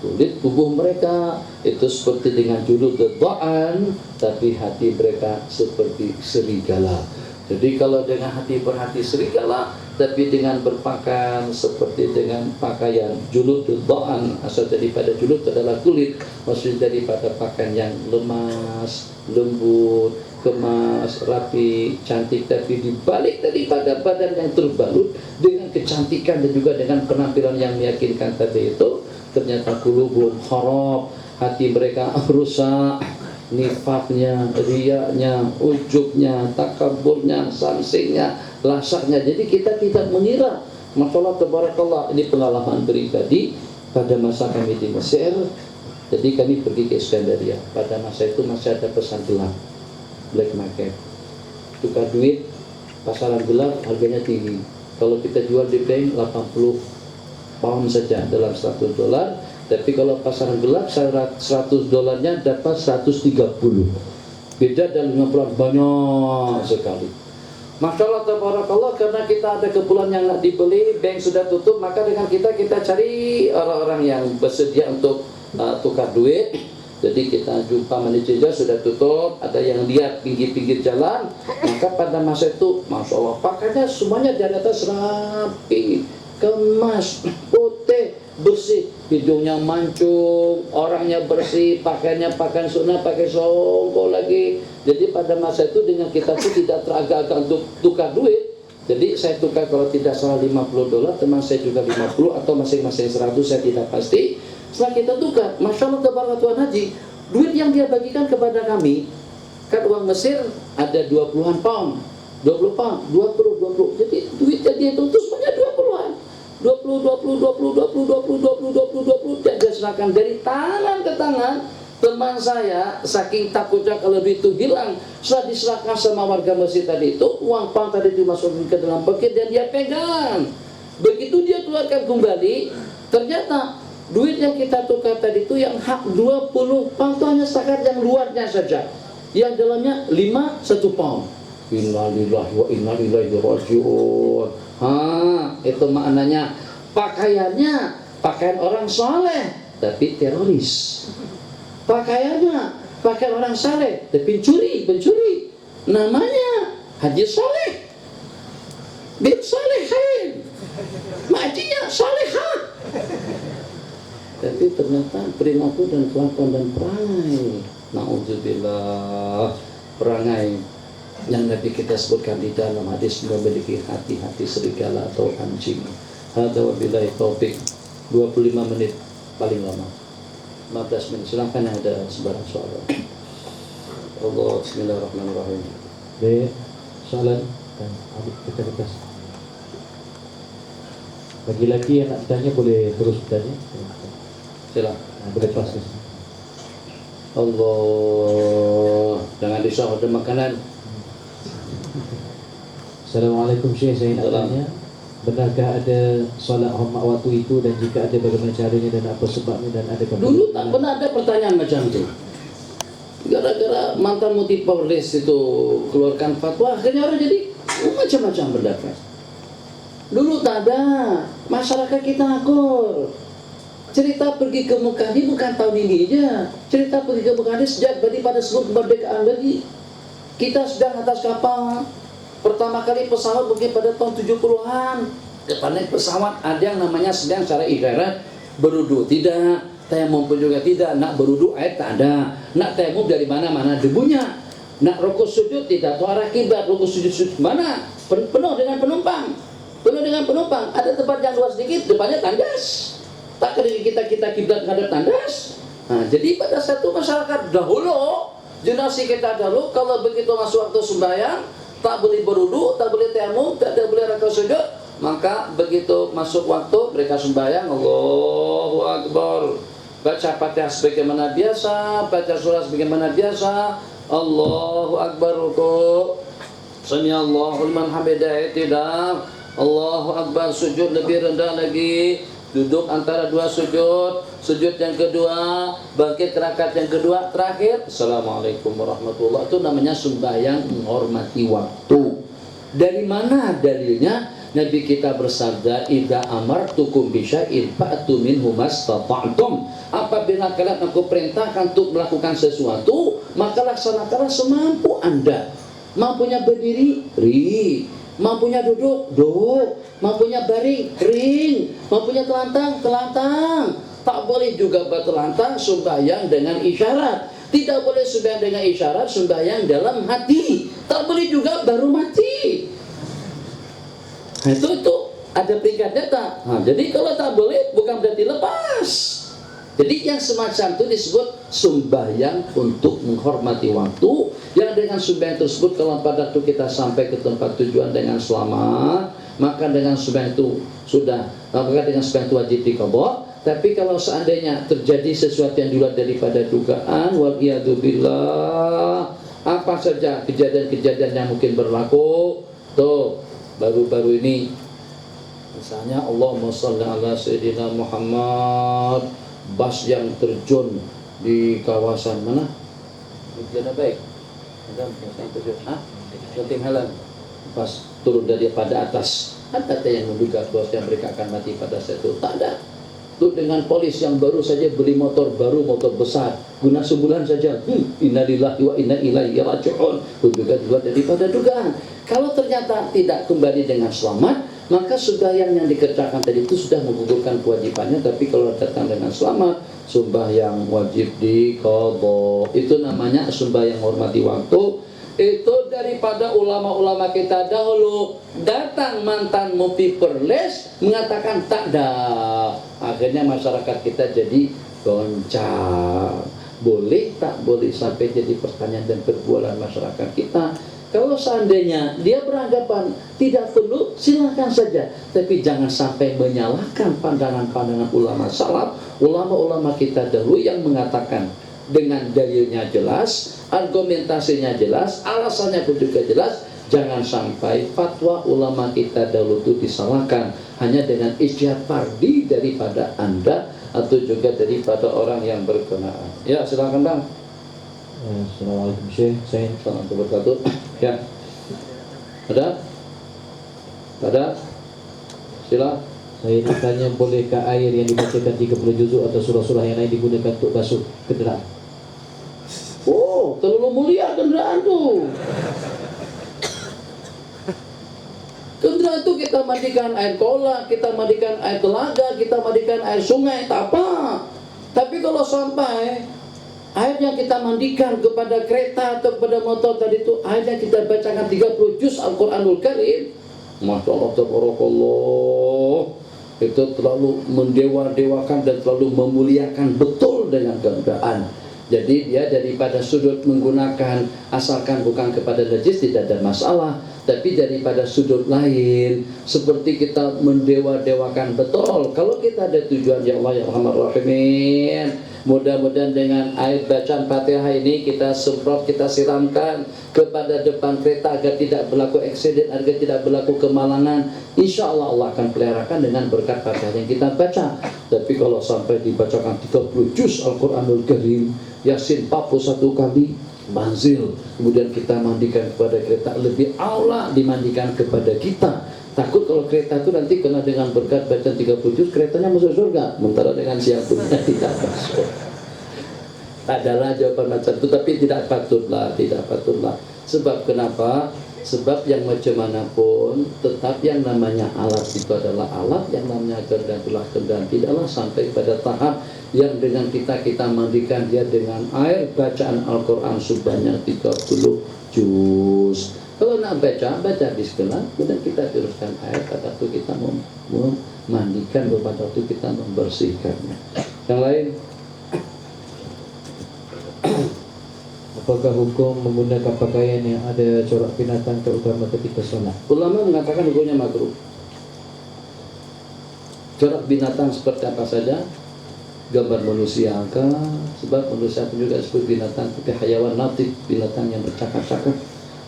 kulit tubuh mereka itu seperti dengan julud dha'an, tapi hati mereka seperti serigala. Jadi kalau dengan hati berhati serigala, tapi dengan berpakaian seperti dengan pakaian julud dha'an, asal daripada julud adalah kulit, maksudnya daripada pakaian yang lemas, lembut, kemas, rapi, cantik, tapi dibalik daripada badan yang terbalut dengan kecantikan dan juga dengan penampilan yang meyakinkan tadi itu, ternyata qulubuhum kharab, hati mereka rusak, nifaknya, riyanya, ujubnya, takaburnya, samsingnya, lasaknya. Jadi kita tidak mengira. Masya Allah, tabarakallah, ini pengalaman pribadi pada masa kami di Mesir. Jadi kami pergi ke Iskandaria. Pada masa itu masih ada pasar gelap, black market, tukar duit, pasaran gelap, harganya tinggi. Kalau kita jual di bank 80 pound saja dalam $100, tapi kalau pasaran gelap $100 dapat 130. Beda dalam 50 banyak sekali. Masya Allah, tabarakallah, karena kita ada keperluan yang nak dibeli, bank sudah tutup, maka dengan kita cari orang-orang yang bersedia untuk tukar duit. Jadi kita jumpa manajer sudah tutup, ada yang lihat pinggir-pinggir jalan, maka pada masa itu, Masya Allah, pakainya semuanya di atas rapi, kemas, putih, bersih, hidungnya mancung, orangnya bersih, pakaiannya pakaian sunnah, pakai songkok lagi. Jadi pada masa itu dengan kita pun tidak teragak-agak untuk tukar duit. Jadi saya tukar kalau tidak salah $50, teman saya juga 50 atau masing-masing 100, saya tidak pasti. Setelah kita tukar, Masya Allah, tabarakallah Tuan Haji, duit yang dia bagikan kepada kami, kan uang Mesir ada 20-an pound, 20 pound, 20. Jadi duitnya dia itu semuanya 20-an. 20 dan dia serahkan dari tangan ke tangan. Teman saya saking takutnya kalau duit itu hilang, setelah diserahkan sama warga Mesir tadi itu, uang pound tadi dimasukkan ke dalam paket dan dia pegang. Begitu dia keluarkan kembali, ternyata duit yang kita tukar tadi itu yang hak 20 pound itu hanya setakat yang luarnya saja, yang dalamnya 1 pound. Innalillahi wa inna ilaihi raji'un. Itu maknanya pakaiannya pakaian orang soleh tapi teroris. Pakaiannya pakaian orang saleh tapi pencuri. Namanya Haji Saleh bin Salehin, majinya salehah. Tapi ternyata perilaku dan kelakuan dan perangai, na'udzubillah, perangai yang Nabi kita sebutkan di dalam hadis memiliki hati-hati serigala atau anjing. Hadza wabillahi taufik. 25 menit paling lama, 15 menit. Silahkan yang ada sebarang soal. Allah, bismillahirrahmanirrahim. Baik, soalan dan adik kita kertas. Bagi laki yang nak bertanya boleh terus bertanya. Silakan. Boleh pas. Allah, jangan disahur ada makanan. Assalamualaikum Syekh, saya nak tanya, benarkah ada solat hormat waktu itu, dan jika ada bagaimana caranya dan apa sebabnya, dan ada Dulu tak pernah ada pertanyaan macam itu. Gara-gara mantan multi powerless itu keluarkan fatwa, akhirnya orang jadi macam-macam pendapat. Dulu tak ada, masyarakat kita akur. Cerita pergi ke Mekah ini bukan tahun ini aja. Cerita pergi ke Mekah ini sejak daripada sebelum kemerdekaan lagi. Kita sedang atas kapal. Pertama kali pesawat pergi pada tahun 70-an. Naik pesawat ada yang namanya sedang secara ibarat berudu, tidak. Tayamum pun juga tidak. Nak berudu air tak ada. Nak tayamum dari mana-mana debunya. Nak rukuk sujud tidak tahu arah kiblat. Rukuk sujud mana? Penuh dengan penumpang. Ada tempat yang luas sedikit, depannya tandas. Tak kali kita kiblat menghadap tandas. Nah, jadi pada satu masyarakat dahulu, generasi kita dahulu, kalau begitu masuk waktu sembahyang, tak boleh berudu, tak boleh tayamum, tak boleh rakaat sujud, maka begitu masuk waktu mereka sembahyang, Allahu Akbar, baca Fatihah sebagaimana biasa, baca surah sebagaimana biasa, Allahu Akbar, rukuk, sami Allahu liman hamidah, tidak, Allahu Akbar, sujud lebih rendah lagi, duduk antara dua sujud, sujud yang kedua, bangkit rakaat yang kedua, terakhir Assalamualaikum warahmatullahi. Itu namanya sembahyang menghormati waktu. Dari mana dalilnya? Nabi kita bersabda, "Idza amartukum bisyai'in fa'tu minhu mastata'tum." Apabila kalian aku perintahkan untuk melakukan sesuatu, maka laksanakanlah semampu Anda. Mampunya berdiri, mampunya duduk, mampunya baring, mampunya telantang. Tak boleh juga bertelantang sembahyang dengan isyarat. Tidak boleh sembahyang dengan isyarat, sembahyang dalam hati. Tak boleh juga baru mati. Nah, itu ada peringkatnya tak? Nah, jadi kalau tak boleh bukan berarti lepas. Jadi yang semacam itu disebut sembahyang untuk menghormati waktu. Yang dengan sembahyang tersebut kalau pada waktu kita sampai ke tempat tujuan dengan selamat, maka dengan sembahyang itu wajib diqadha. Tapi kalau seandainya terjadi sesuatu yang di luar daripada dugaan, waliyadzubillah, apa saja kejadian-kejadian yang mungkin berlaku, tuh baru-baru ini misalnya Allahumma shalli ala sayyidina Muhammad, bas yang terjun di kawasan mana? Jalan baik. Ada yang terjun. Genting Helen. Pas turun daripada atas, ada yang menduga bahwa mereka akan mati pada saat itu. Tak ada. Itu dengan polis yang baru saja beli motor baru, motor besar, guna sebulan saja. Innalillahi wa inna ilaihi raji'un. Itu juga diluar daripada dugaan. Kalau ternyata tidak kembali dengan selamat, maka sembahyang yang dikerjakan tadi itu sudah menggugurkan kewajibannya. Tapi kalau datang dengan selamat, sembahyang wajib diqadha. Itu namanya sembahyang hormati waktu. Itu daripada ulama-ulama kita dahulu. Datang mantan mufti Perles mengatakan tak ada. Akhirnya masyarakat kita jadi goncang. Boleh tak boleh sampai jadi pertanyaan dan perbualan masyarakat kita. Kalau seandainya dia beranggapan tidak perlu, silakan saja. Tapi jangan sampai menyalahkan pandangan-pandangan ulama salaf, ulama-ulama kita dahulu yang mengatakan dengan dalilnya jelas, argumentasinya jelas, alasannya pun juga jelas. Jangan sampai fatwa ulama kita dahulu itu disalahkan hanya dengan ijtihad fardhi daripada Anda atau juga daripada orang yang berkenaan. Ya, silakan Bang. Assalamualaikum Syekh. Saya Assalamualaikum warahmatullahi wabarakatuh. Ya. Ada? Sila. Saya bertanya, bolehkah air yang dibacakan 30 juzuk atau surah-surah yang lain digunakan untuk basuh kendaraan? Oh, terlalu mulia kendaraan tuh. Kendaraan itu kita mandikan air kolam, kita mandikan air telaga, kita mandikan air sungai, tak apa. Tapi kalau sampai air yang kita mandikan kepada kereta atau kepada motor tadi itu, air yang kita bacakan 30 juz Al-Quranul Karim, Masya Allah, tabarakallah, itu terlalu mendewa-dewakan dan terlalu memuliakan betul dengan kendaraan. Jadi dia daripada sudut menggunakan asalkan bukan kepada najis tidak ada masalah, tapi daripada sudut lain seperti kita mendewa-dewakan betul. Kalau kita ada tujuan ya Allah ya Rahman Rahimin, mudah-mudahan dengan air bacaan Fatihah ini kita semprot, kita siramkan kepada depan kereta agar tidak berlaku eksiden, agar tidak berlaku kemalangan. Insya Allah Allah akan peliharakan dengan berkat Fatihah yang kita baca. Tapi kalau sampai dibacakan 30 juz Al-Quranul Karim, Yasin 41 kali, manzil, kemudian kita mandikan kepada kereta, lebih aula dimandikan kepada kita. Takut kalau kereta itu nanti kena dengan berkat bacaan 30 juz, keretanya masuk surga, sementara dengan siapapun tidak masuk. Adalah jawaban macam itu, tapi tidak patutlah. Sebab kenapa? Sebab yang macam mana pun, tetap yang namanya alat itu adalah alat, yang namanya kendaraan itulah kendaraan. Tidaklah sampai pada tahap yang dengan kita mandikan dia dengan air bacaan Al-Quran sebanyak 30 juz. Kalau nak baca bismillah, kemudian kita teruskan air pada waktu kita memandikan, pada waktu kita membersihkannya. Yang lain, apakah hukum menggunakan pakaian yang ada corak binatang terutama ketika sholat? ulama mengatakan hukumnya makruh. Corak binatang seperti apa saja, gambar manusia kah? Sebab manusia pun juga disebut binatang, tapi hayawan natik, binatang yang bercakap-cakap.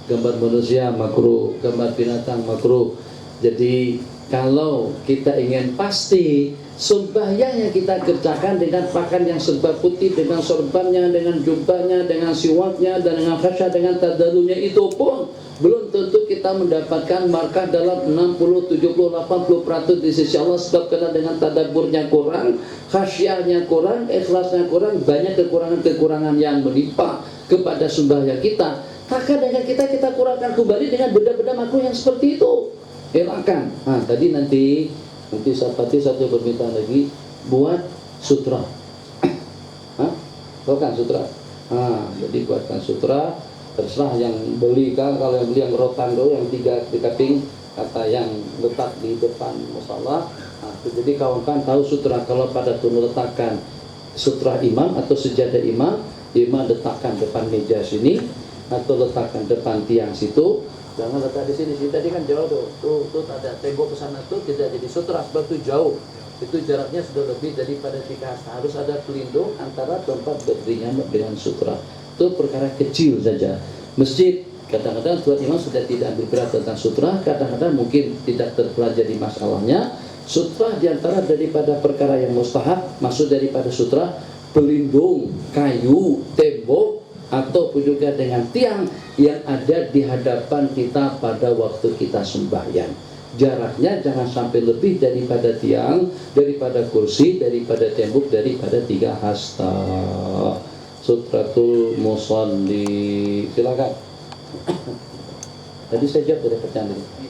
Gambar manusia makruh, gambar binatang makruh. Jadi kalau kita ingin pasti sembahyang yang kita kerjakan dengan pakaian yang serba putih, dengan sorbannya, dengan jubahnya, dengan siwaknya, dan dengan khasyah, dengan tadalunya, itu pun belum tentu kita mendapatkan markah dalam 60, 70, 80% di sisi Allah, sebab kena dengan tadaburnya kurang, khasyahnya kurang, ikhlasnya kurang, banyak kekurangan-kekurangan yang menimpa kepada sembahyang kita. Maka dengan kita kurangkan kembali dengan benda-benda makruh yang seperti itu. Hilangkan. Nah, tadi nanti satu permintaan lagi, buat sutra. Hah? Bukan sutra. Nah, jadi buatkan sutra, terserah yang beli kan, kalau yang beli yang rotan tuh, yang 3 ping kata yang letak di depan musalah. Nah, jadi kawan-kawan tahu sutra, kalau pada tuh meletakkan sutra imam atau sejadah imam letakkan depan meja sini atau letakkan depan tiang situ. Jangan letak di sini. Tadi kan jauh tuh ada tembok ke sana tuh, tidak jadi sutra sebab itu jauh. Itu jaraknya sudah lebih daripada 3 hasta. Harus ada pelindung antara tempat berdirinya dengan sutra. Itu perkara kecil saja. Masjid kadang-kadang tuan imam sudah tidak ambil berat tentang sutra, kadang-kadang mungkin tidak terpelajari masalahnya. Sutra diantara daripada perkara yang mustahab, maksud daripada sutra pelindung kayu, tembok, ataupun juga dengan tiang yang ada di hadapan kita pada waktu kita sembahyang. Jaraknya jangan sampai lebih daripada tiang, daripada kursi, daripada tembok, daripada 3 hasta. Sutratul musalli. Silakan. Tadi saya jawab dari pertanyaan ini.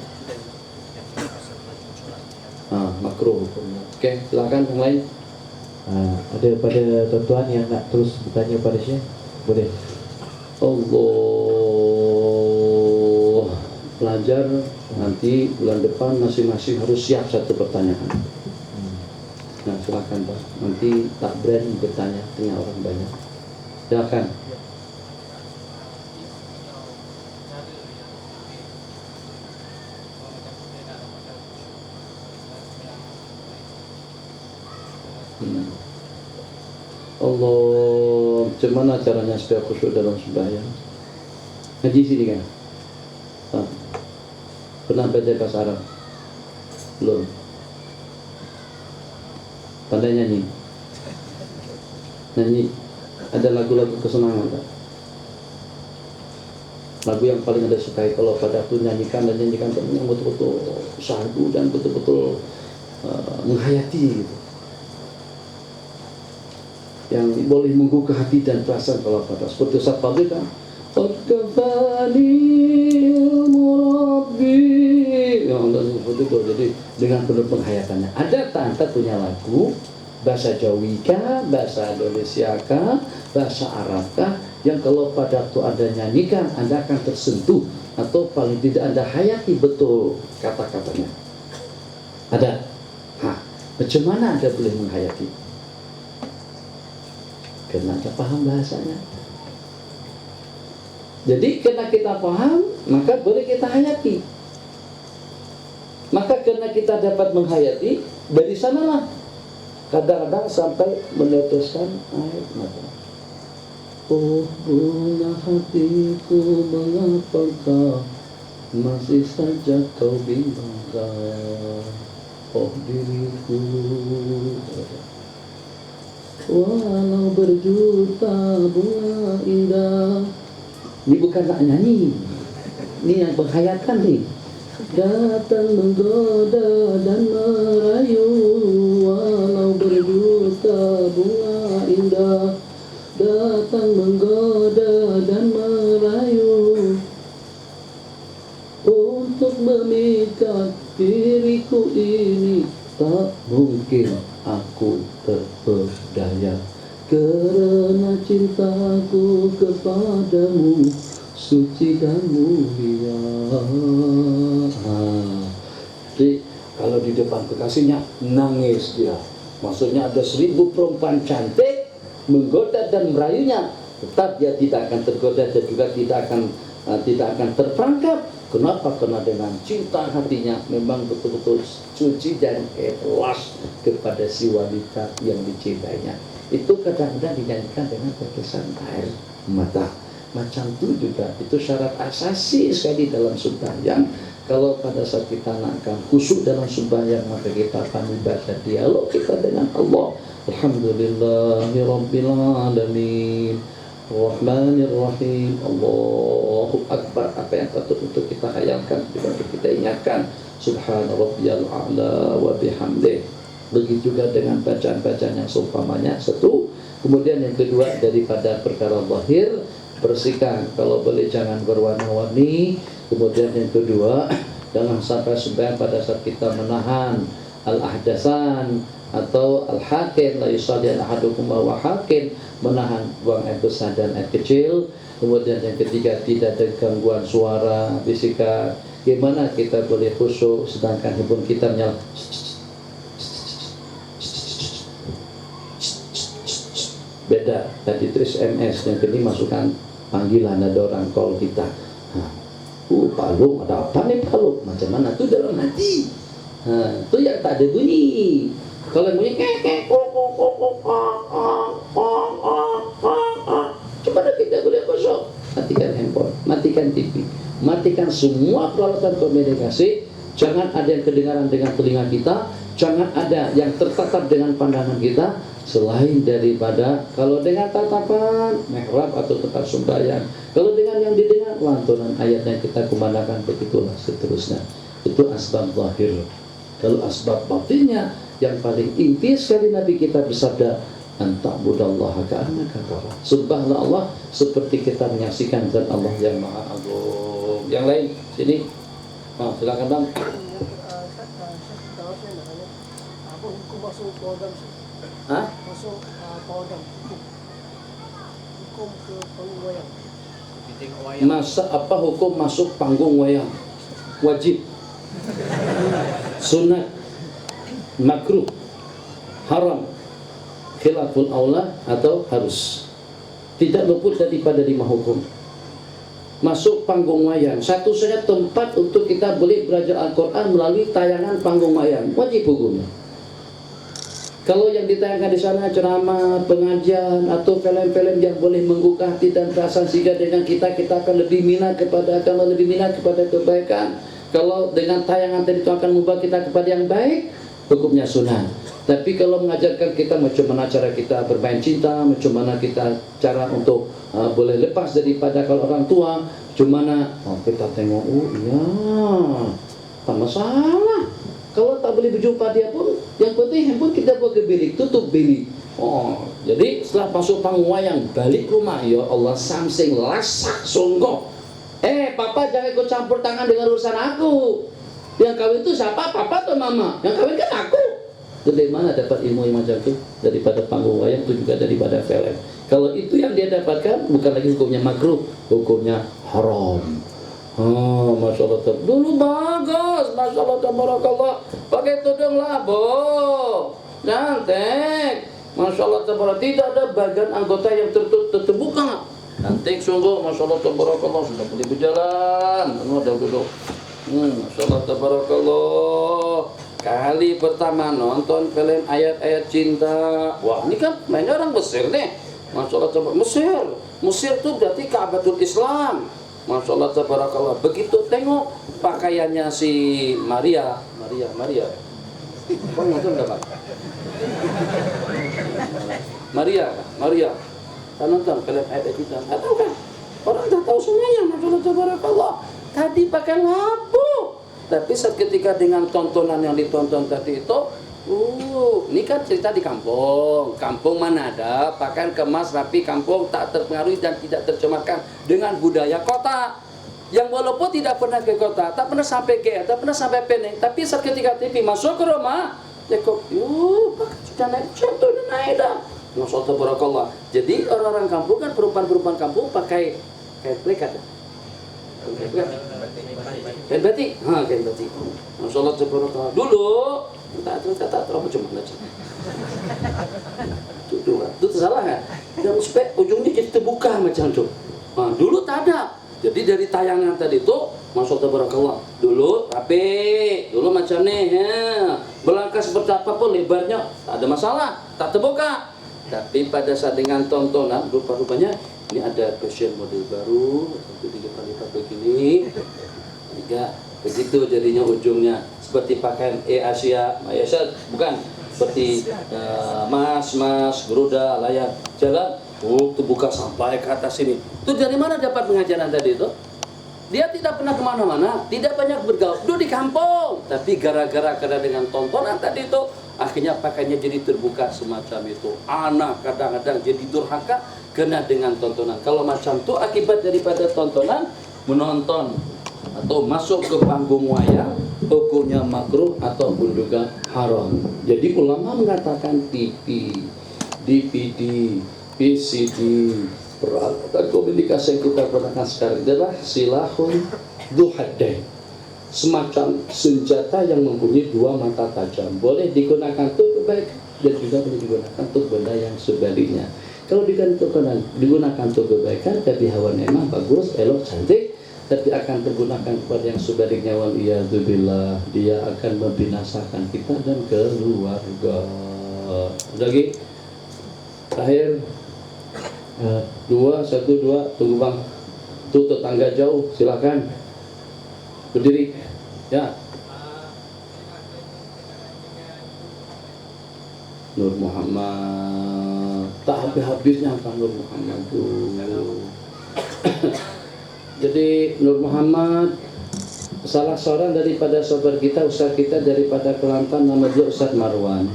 Makruh hukumnya. Oke, silakan yang lain. Ada pada tuan-tuan yang nak terus bertanya pada Syekh, boleh. Allah, pelajar nanti bulan depan masing-masing harus siap 1 pertanyaan. Nah, silakan Pak. Nanti tak berani bertanya, tanya orang banyak. Silakan. Allah, macam mana caranya supaya khusyuk dalam sembahyang? Ngaji sini kan? Pernah baca bahasa Arab? Belum? Pandai nyanyi? Nyanyi? Ada lagu-lagu kesenangan tak? Lagu yang paling Anda sukai kalau pada itu nyanyikan yang betul-betul syahdu dan betul-betul menghayati gitu, yang boleh menggugah hati dan perasaan kalau pada seperti Ustaz Fadil kan, jadi dengan penuh penghayatannya. Ada tak anda punya lagu bahasa Jawi kah, bahasa Indonesia kah, bahasa Arab kah, yang kalau pada waktu anda nyanyikan anda akan tersentuh atau paling tidak anda hayati betul kata-katanya? Ada? Macam mana anda boleh menghayati? Karena anda paham bahasanya. Jadi karena kita paham, maka boleh kita hayati. Maka karena kita dapat menghayati, dari sanalah kadang-kadang sampai meneteskan air mata. Oh bunga hatiku, mengapakah masih saja kau bimbangkan? Oh diriku, walau berjuta bunga indah. Ini bukan nak nyanyi, ini yang menghayatkan nih. Datang menggoda dan merayu, walau berjuta bunga indah. Datang menggoda dan merayu, untuk memikat diriku ini tak mungkin aku terpedaya. Karena cintaku kepadamu suci dan mulia. Jadi kalau di depan kekasihnya nangis dia, maksudnya ada 1000 perempuan cantik menggoda dan merayunya, tetap dia tidak akan tergoda dan juga tidak akan terperangkap. Kenapa? Karena dengan cinta hatinya memang betul-betul suci dan ikhlas kepada si wanita yang dicintainya. Itu kadang-kadang dinyanyikan dengan tetesan air mata. Macam itu juga, itu syarat asasi sekali dalam sembahyang. Kalau pada saat kita nakkan khusyuk dalam sembahyang, maka kita akan baca dialog kita dengan Allah. Alhamdulillahirabbil alamin, Rahmanirrahim, Allahu Akbar. Apa yang patut untuk kita hayalkan, untuk kita ingatkan, Subhana rabbiyal a'la wa bihamdih. Begitu juga dengan bacaan-bacaan yang seumpamanya. Satu. Kemudian yang kedua, daripada perkara zahir, bersihkan. Kalau boleh jangan berwarna-warni. Kemudian yang kedua, jangan sampai sembahyang pada saat kita menahan al-ahdasan atau al-hakin, la yusalli ahadukum wa hakin, menahan buang air besar dan air kecil. Kemudian yang ketiga, tidak ada gangguan suara, bisikan. Gimana kita boleh khusyuk sedangkan handphone kita menyala? Beda. Tadi itu SMS, yang kedua masukkan panggilan, ada orang call kita. Pak Luk, ada apa nih Pak Luk? Macam mana tuh dalam hati? Itu yang tak ada bunyi. Kalau bunyi kek, coba kita boleh kosong. Matikan handphone, matikan TV, matikan semua peralatan komunikasi. Jangan ada yang kedengaran dengan telinga kita, jangan ada yang tertatap dengan pandangan kita, selain daripada kalau dengan tatapan mihrab atau tempat sembahyang, kalau dengan yang didengar lantunan ayat yang kita kumandangkan, begitulah seterusnya. Itu asbab zahir. Kalau asbab batinnya, yang paling inti sekali Nabi kita bersabda, anta'budallaha ka'annaka tara. Sembahlah Allah seperti kita menyaksikan zat Allah yang Maha Agung. Yang lain sini. Silakan Bang. Apa hukum masuk kodam? Masuk kodam. Hukum ke panggung wayang. Masa apa hukum masuk panggung wayang? Wajib, sunat, makruh, haram, khilaful aula atau harus. Tidak luput daripada 5 hukum. Masuk panggung wayang, satu-satunya tempat untuk kita boleh belajar Al-Quran melalui tayangan panggung wayang, wajib hukumnya. Kalau yang ditayangkan di sana ceramah, pengajian atau film-film yang boleh menggugah hati dan perasaan, sehingga dengan kita akan lebih minat kepada agama, lebih minat kepada kebaikan. Kalau dengan tayangan tadi itu akan membawa kita kepada yang baik, hukumnya sunnah. Tapi kalau mengajarkan kita macam mana cara kita bermain cinta, macam mana kita cara untuk boleh lepas daripada kalau orang tua, macam mana kita tengok, iya, tak masalah. Kalau tak boleh berjumpa dia pun, yang penting handphone kita bawa ke bilik, tutup bilik. Jadi setelah masuk panggung wayang, balik rumah, ya Allah, samsing lasak sungguh. Papa jangan ikut campur tangan dengan urusan aku. Yang kawin itu siapa? Papa atau mama? Yang kawin kan aku. Dari mana dapat ilmu yang macam itu? Daripada panggung wayang, itu juga daripada film. Kalau itu yang dia dapatkan, bukan lagi hukumnya makruh, hukumnya haram. Masya Allah. Dulu bagus, Masya Allah, tabarakallah. Pakai tudung lah, Bo. Cantik. Masya Allah, tabarakallah. Tidak ada bagian anggota yang terbuka. Cantik sungguh, Masya Allah, tabarakallah. Sudah boleh berjalan. Udah duduk. Masya Allah, tabarakallah. Kali pertama nonton film ayat-ayat cinta. Wah, ini kan mainnya orang Mesir nih. Masya Allah, tabarakallah. Mesir itu berarti Ka'batul Islam. Masya Allah, tabarakallah. Begitu tengok pakaiannya si Maria. Kau nonton nggak, Pak? Maria. Kan nonton film ayat-ayat cinta. Nggak tahu kan? Orang tak tahu semuanya. Masya Allah, tabarakallah. Tadi pakai lampu. Tapi ketika dengan tontonan yang ditonton tadi itu, ini kan cerita di kampung. Kampung mana ada pakaian kemas rapi, kampung tak terpengaruhi dan tidak tercemarkan dengan budaya kota. Yang walaupun tidak pernah ke kota, tak pernah sampai ke, tak pernah sampai Penang, tapi ketika TV masuk ke rumah, ya kok, sudah naik contoh dan naik dah. Masya Allah, barakallah. Jadi orang-orang kampung kan, perempuan-perempuan kampung pakai kain plekat. Kain batik, kain batik. Masya Allah, tabarakallah. Dulu, tak tahu macam mana. Itu salah kan? Dan supaya ujungnya jadi terbuka macam itu. Dulu tak ada. Jadi dari tayangan tadi itu, Masya Allah, tabarakallah. Dulu rapi, dulu macam ni, belangkah seperti apapun lebarnya, tak ada masalah, tak terbuka. Tapi pada saat dengan tontonan, rupa-rupanya ini ada fashion model baru, 1 3 kali lipat begini, 3 begitu jadinya ujungnya seperti pakaian Asia bukan seperti mas geruda layak jalan itu buka sampai ke atas sini. Itu dari mana dapat pengajaran tadi itu? Dia tidak pernah kemana-mana, tidak banyak bergaul, duduk di kampung. Tapi gara-gara karena dengan tontonan tadi itu, akhirnya pakaiannya jadi terbuka semacam itu. Anak kadang-kadang jadi durhaka kena dengan tontonan. Kalau macam itu akibat daripada tontonan, menonton atau masuk ke panggung wayang, hukumnya makruh ataupun juga haram. Jadi ulama mengatakan TV, DVD, VCD, peralatan komunikasi yang kita gunakan sekarang adalah silahun duhadain, semacam senjata yang mempunyai dua mata tajam. Boleh digunakan untuk kebaikan dan juga boleh digunakan untuk benda yang sebaliknya. Kalau digunakan untuk kebaikan, tapi hawa memang bagus, elok, cantik, tapi akan tergunakan kepada yang sebaliknya, waliyadzubillah, dia akan membinasakan kita dan keluarga. Lagi terakhir. 2, 1, 2, tunggu bang. Tuh tetangga jauh, silakan berdiri. Ya. Nur Muhammad, tak habis-habisnya kan Nur Muhammad tuh. Jadi Nur Muhammad salah seorang daripada sahabat kita, ustaz kita daripada Kelantan, nama dia Ustaz Marwan.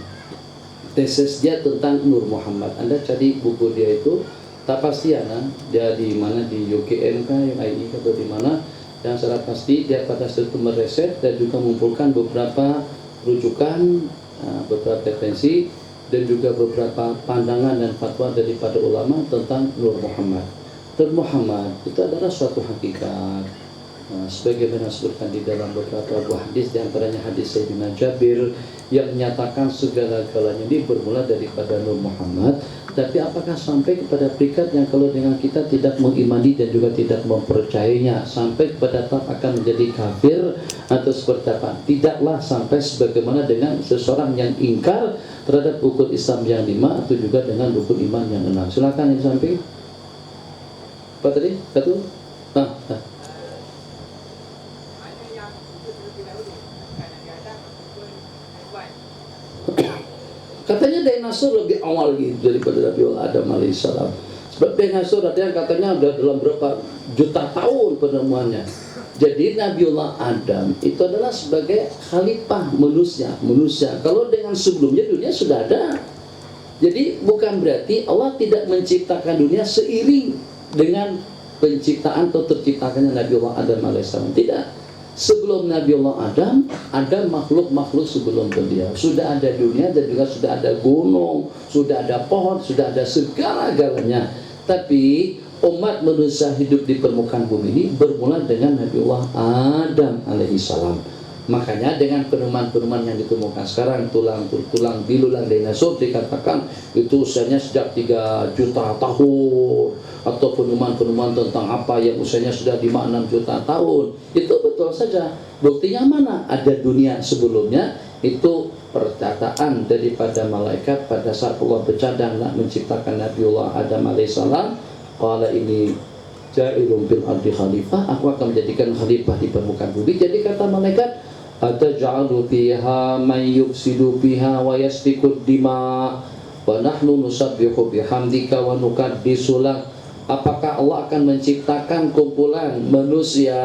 Tesis dia tentang Nur Muhammad. Anda cari buku dia itu. Tak pasti dia di mana, di UGM kah, UI atau di mana. Yang secara pasti dia pada situ mereset dan juga mengumpulkan beberapa rujukan, beberapa referensi dan juga beberapa pandangan dan fatwa daripada ulama tentang Nur Muhammad. Nur Muhammad itu adalah suatu hakikat. Sebagaimana disebutkan di dalam beberapa buah hadis, di antaranya hadis Sayyidina Jabir yang menyatakan segala-galanya ini bermula daripada Nur Muhammad. Tapi apakah sampai kepada peringkat yang kalau dengan kita tidak mengimani dan juga tidak mempercayainya, sampai kepada tahap akan menjadi kafir atau seperti apa? Tidaklah sampai sebagaimana dengan seseorang yang ingkar terhadap rukun Islam yang 5 atau juga dengan rukun iman yang 6. Silakan yang sampai. Apa tadi? Satu? Katanya dinosaur lebih awal gitu daripada Nabi Adam alaihissalam. Sebab dinosaur ada yang katanya udah dalam berapa juta tahun penemuannya. Jadi Nabiullah Adam itu adalah sebagai khalifah manusia. Kalau dengan sebelumnya dunia sudah ada. Jadi bukan berarti Allah tidak menciptakan dunia seiring dengan penciptaan atau terciptakannya Nabiullah Adam alaihissalam. Tidak. Sebelum Nabiullah Adam, ada makhluk-makhluk sebelum beliau. Sudah ada dunia dan juga sudah ada gunung, sudah ada pohon, sudah ada segala-galanya. Tapi umat manusia hidup di permukaan bumi ini bermula dengan Nabiullah Adam alaihissalam. Makanya dengan penemuan-penemuan yang ditemukan sekarang, tulang bilulan dinosaur dikatakan itu usianya sejak 3 juta tahun, atau penemuan-penemuan tentang apa yang usianya sudah 5-6 juta tahun. Itu betul saja. Buktinya mana? Ada dunia sebelumnya. Itu perkataan daripada malaikat pada saat Allah bercadang nak menciptakan Nabiullah Adam alaihissalam. Qala ini ja'ilun bil ardi khalifah, aku akan menjadikan khalifah di permukaan bumi. Jadi kata malaikat, ataj'alu fiha man yufsidu fiha wa yasfikud dima wa nahnu nusabbihu bihamdika wa nuqaddisu lak. Apakah Allah akan menciptakan kumpulan manusia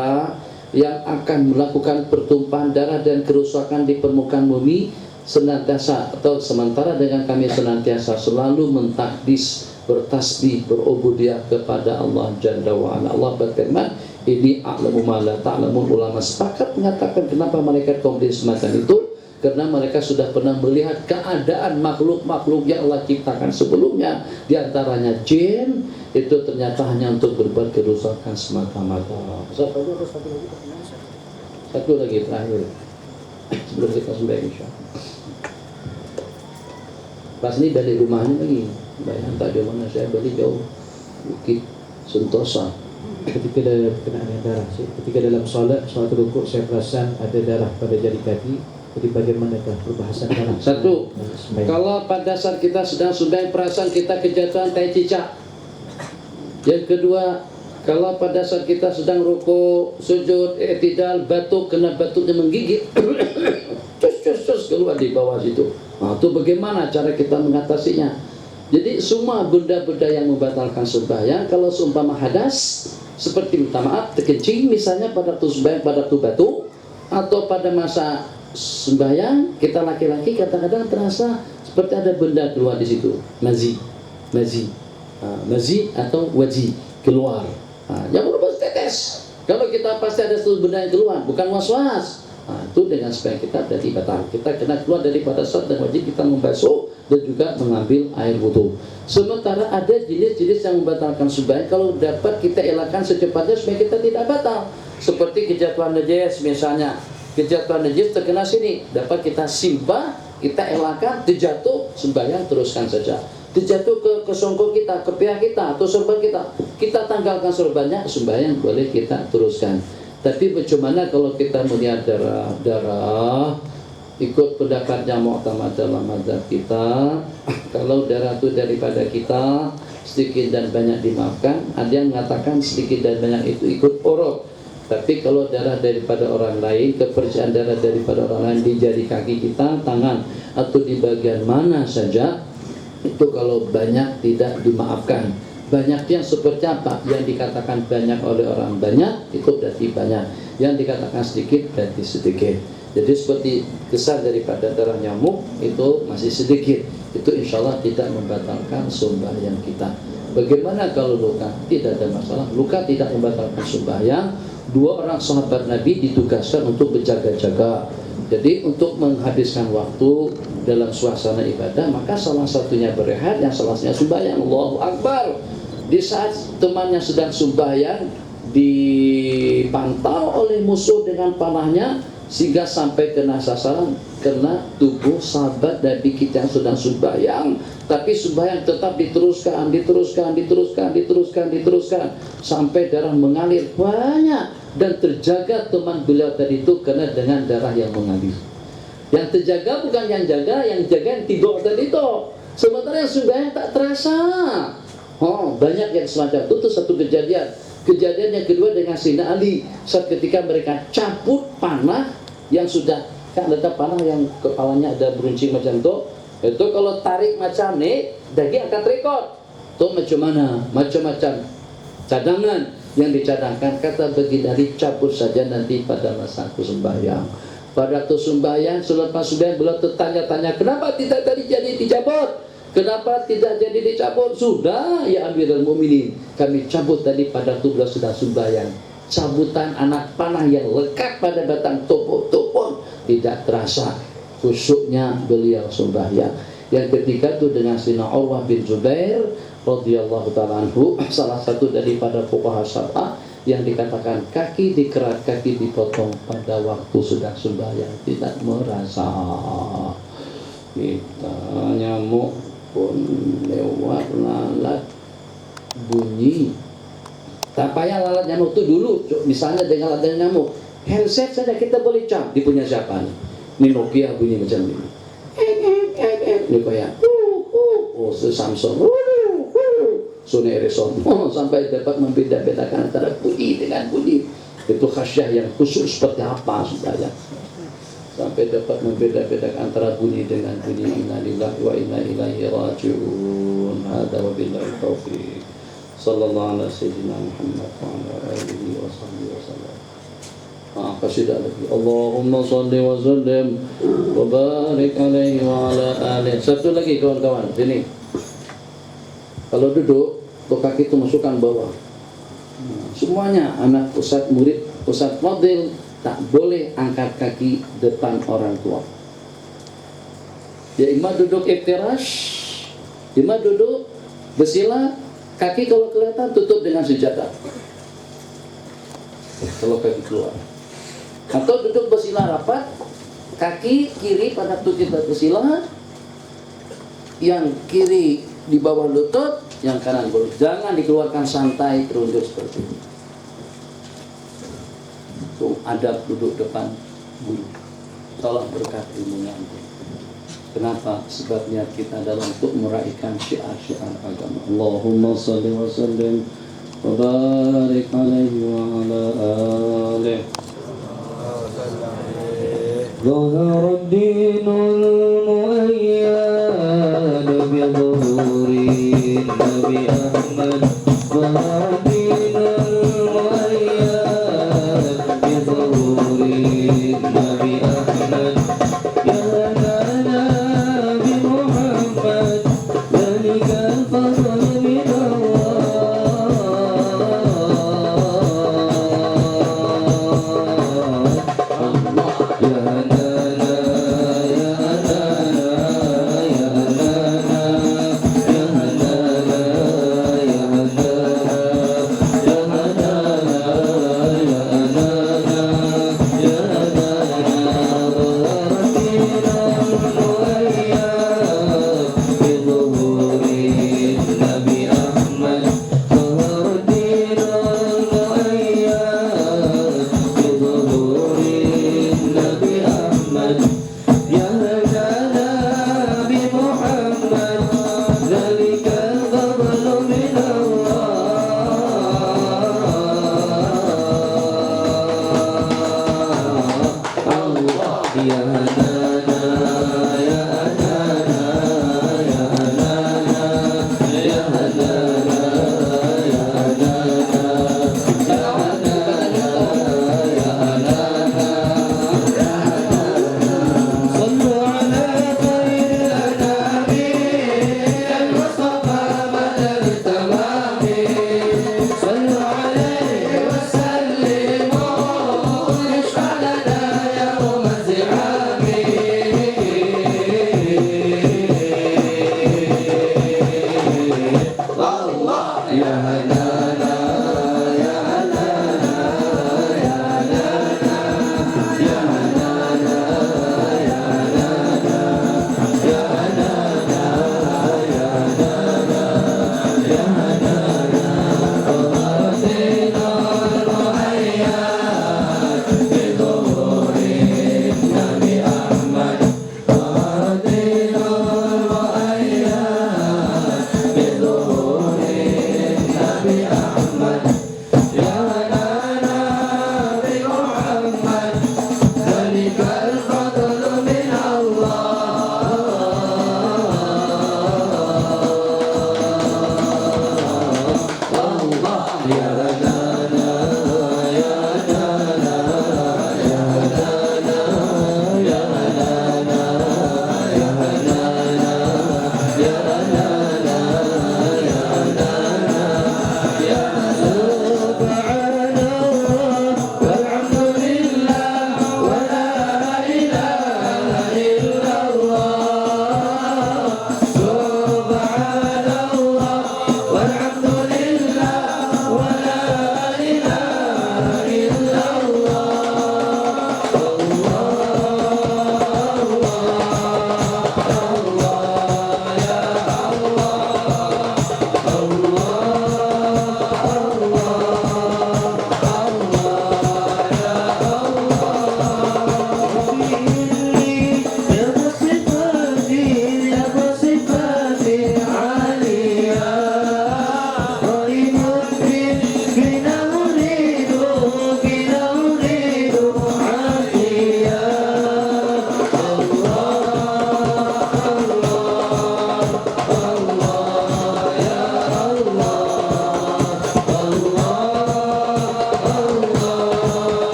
yang akan melakukan pertumpahan darah dan kerusakan di permukaan bumi senantiasa, atau sementara dengan kami senantiasa selalu mentakdis, bertasbih, berubudiyah kepada Allah Jalla wa'ala. Allah berfirman, ini a'lamu ma la ta'lamun. Ulama sepakat mengatakan kenapa malaikat komplain semacam itu, karena mereka sudah pernah melihat keadaan makhluk-makhluk yang Allah ciptakan sebelumnya, di antaranya jin, itu ternyata hanya untuk berbuat kerusakan semata-mata. Satu lagi terakhir sebelum kita sembah insyaallah. Pas ini dari rumahnya lagi, bayang tak ada mana, saya balik jauh Bukit Sentosa. Ketika ada kenaan darah, ketika dalam solat rukuk saya perasan ada darah pada jari kaki. Jadi bagaimanakah perbahasan darah? Satu, kalau pada saat kita sedang perasaan kita kejatuhan tai cicak. Yang kedua, Kalau pada saat kita sedang ruku, sujud, i'tidal, batuk, kena batuknya menggigit, cus keluar di bawah situ. Nah, itu bagaimana cara kita mengatasinya? Jadi semua benda-benda yang membatalkan sembahyang, kalau seumpama hadas, seperti minta maaf, terkencing misalnya pada waktu sembahyang, pada waktu batuk, atau pada masa sembahyang, kita laki-laki kadang-kadang terasa seperti ada benda keluar di situ, mazi atau waji keluar. Jangan lupa tetes. Kalau kita pasti ada satu benda yang keluar, bukan was-was. Itu dengan supaya kita berarti batal. Kita kena keluar daripada sholat dan wajib kita membasuh dan juga mengambil air wudu. Sementara ada jenis-jenis yang membatalkan sembahyang, kalau dapat kita elakkan secepatnya supaya kita tidak batal. Seperti kejatuhan najis misalnya. Kejatuhan najis terkena sini, dapat kita simbah, kita elakkan, terjatuh, sembahyang teruskan saja. Terjatuh ke songkok kita, ke pihak kita atau sorban kita tanggalkan sorbannya, sembahyang boleh kita teruskan. Tapi bagaimana kalau kita melihat darah ikut pendapatnya Mu'tamad dalam mazhab kita, kalau darah itu daripada kita sedikit dan banyak dimaafkan. Ada yang mengatakan sedikit dan banyak itu ikut urut. Tapi kalau darah daripada orang lain, kepercayaan darah daripada orang lain di jari kaki kita, tangan atau di bagian mana saja, itu kalau banyak tidak dimaafkan. Banyak yang seperti apa? Yang dikatakan banyak oleh orang banyak, itu berarti banyak. Yang dikatakan sedikit, berarti sedikit. Jadi seperti besar daripada darah nyamuk, itu masih sedikit. Itu insya Allah tidak membatalkan sembahyang kita. Bagaimana kalau luka? Tidak ada masalah. Luka tidak membatalkan sembahyang. 2 orang sahabat Nabi ditugaskan untuk berjaga-jaga. Jadi untuk menghabiskan waktu dalam suasana ibadah, maka salah satunya berehat, yang salah satunya sembahyang. Allahu Akbar. Di saat temannya sedang sembahyang, dipantau oleh musuh dengan panahnya sehingga sampai kena sasaran, kena tubuh sahabat Nabi kita yang sedang sembahyang. Tapi sembahyang tetap diteruskan sampai darah mengalir banyak, dan terjaga teman beliau tadi itu karena dengan darah yang mengalir. Yang terjaga bukan yang jaga, yang tidur tadi itu. Sementara yang sembahyang tak terasa. Banyak yang semacam itu satu kejadian. Kejadian yang kedua dengan Sayyidina Ali, saat ketika mereka cabut panah yang sudah, kan ada panah yang kepalanya ada beruncing macam itu kalau tarik macam ni, daging akan terekot. Itu macam mana? Macam-macam cadangan yang dicadangkan. Kata baginda Ali, cabut saja nanti pada masa aku sembahyang. Pada waktu sembahyang, selepas sembahyang beliau tertanya-tanya, kenapa tidak tadi jadi dicabut? Kenapa tidak jadi dicabut? Sudah ya Amirul Mukminin, kami cabut tadi pada waktu beliau sudah sembahyang. Cabutan anak panah yang lekat pada batang tubuh pun tidak terasa. Khusyuknya beliau sembahyang. Yang ketiga itu dengan Sayyidina Urwah bin Zubair radhiyallahu ta'ala anhu, salah satu daripada fuqaha sab'ah, yang dikatakan kaki dikerat, kaki dipotong pada waktu sudah sembahyang, tidak merasa. Kita nyamuk pun lewat lalat bunyi, tak payah lalat nyamuk itu dulu. Misalnya dengan lalat nyamuk, handset saja kita boleh cap. Di punya siapa nih? Ini Nokia bunyi macam ini. Ini kayak Samsung, Sony Ericsson, sampai dapat membeda-bedakan antara bunyi dengan bunyi. Itu khasyah yang khusus seperti apa saudara. Sampai dapat membeda-bedakan antara bunyi dengan bunyi. Inna lillahi wa inna ilaihi raji'un. Hadza wa billahi taufiq. Sallallahu ala sayyidina Muhammad wa ala alihi wa sahbihi wa sallam. Qasidah lagi. Allahumma salli wa sallim wa barik alaihi wa ala alihi. Satu lagi kawan-kawan, sini. Kalau duduk, tuh kaki itu masukkan bawah. Semuanya anak ustaz, murid ustaz fadil tak boleh angkat kaki depan orang tua. Ya imam duduk iftirash, imam duduk bersila, kaki kalau kelihatan tutup dengan sejadah. Kalau kaki keluar. Atau duduk bersila rapat, kaki kiri pada waktu kita bersila, yang kiri di bawah lutut, yang kanan boleh. Jangan dikeluarkan santai terunjuk seperti ini. Itu adab duduk depan guru. Tolong berkat ilmunya. Kenapa? Sebabnya kita dalam untuk meraihkan syiar-syiar agama. Allahumma salli wa sallim وبارك عليه وعلى آله. ظهر الدين المؤيد بظهور النبي أحمد. ظهر الدين المؤيد بظهور النبي أحمد. يا هدانا بمحمد ذلك الفضل من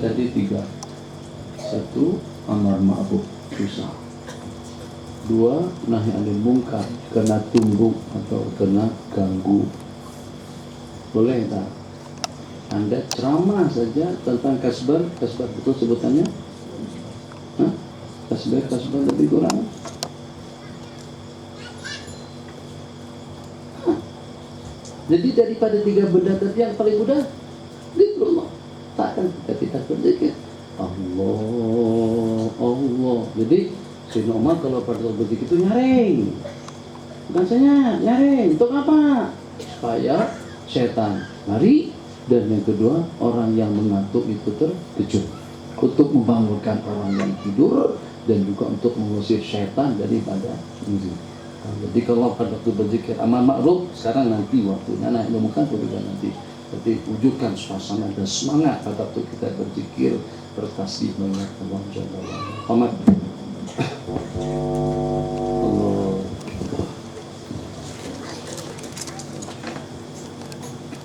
tadi tiga. Satu, amar ma'ruf, susah. Dua, nahi anil munkar, kena tunggu atau kena ganggu. Boleh tak? Anda ceramah saja tentang kasbar betul sebutannya? Hah? Kasbar lebih kurang? Hah? Jadi daripada tiga benda tadi yang paling mudah, zikrullah. Takkan kita berzikir Allah. Jadi Sayyidina Umar kalau pada berzikir itu nyaring. Bukan saya nyaring. Untuk apa? Supaya setan lari, Dan yang kedua, orang yang mengantuk itu terkejut, untuk membangunkan orang yang tidur dan juga untuk mengusir syaitan daripada diri. Jadi kalau pada waktu berzikir amar ma'ruf, sekarang nanti waktunya naik ilmukan juga nanti. Jadi wujudkan suasana dan semangat pada waktu kita berzikir, bertasbih mengingat Allah Jalla wa'ala.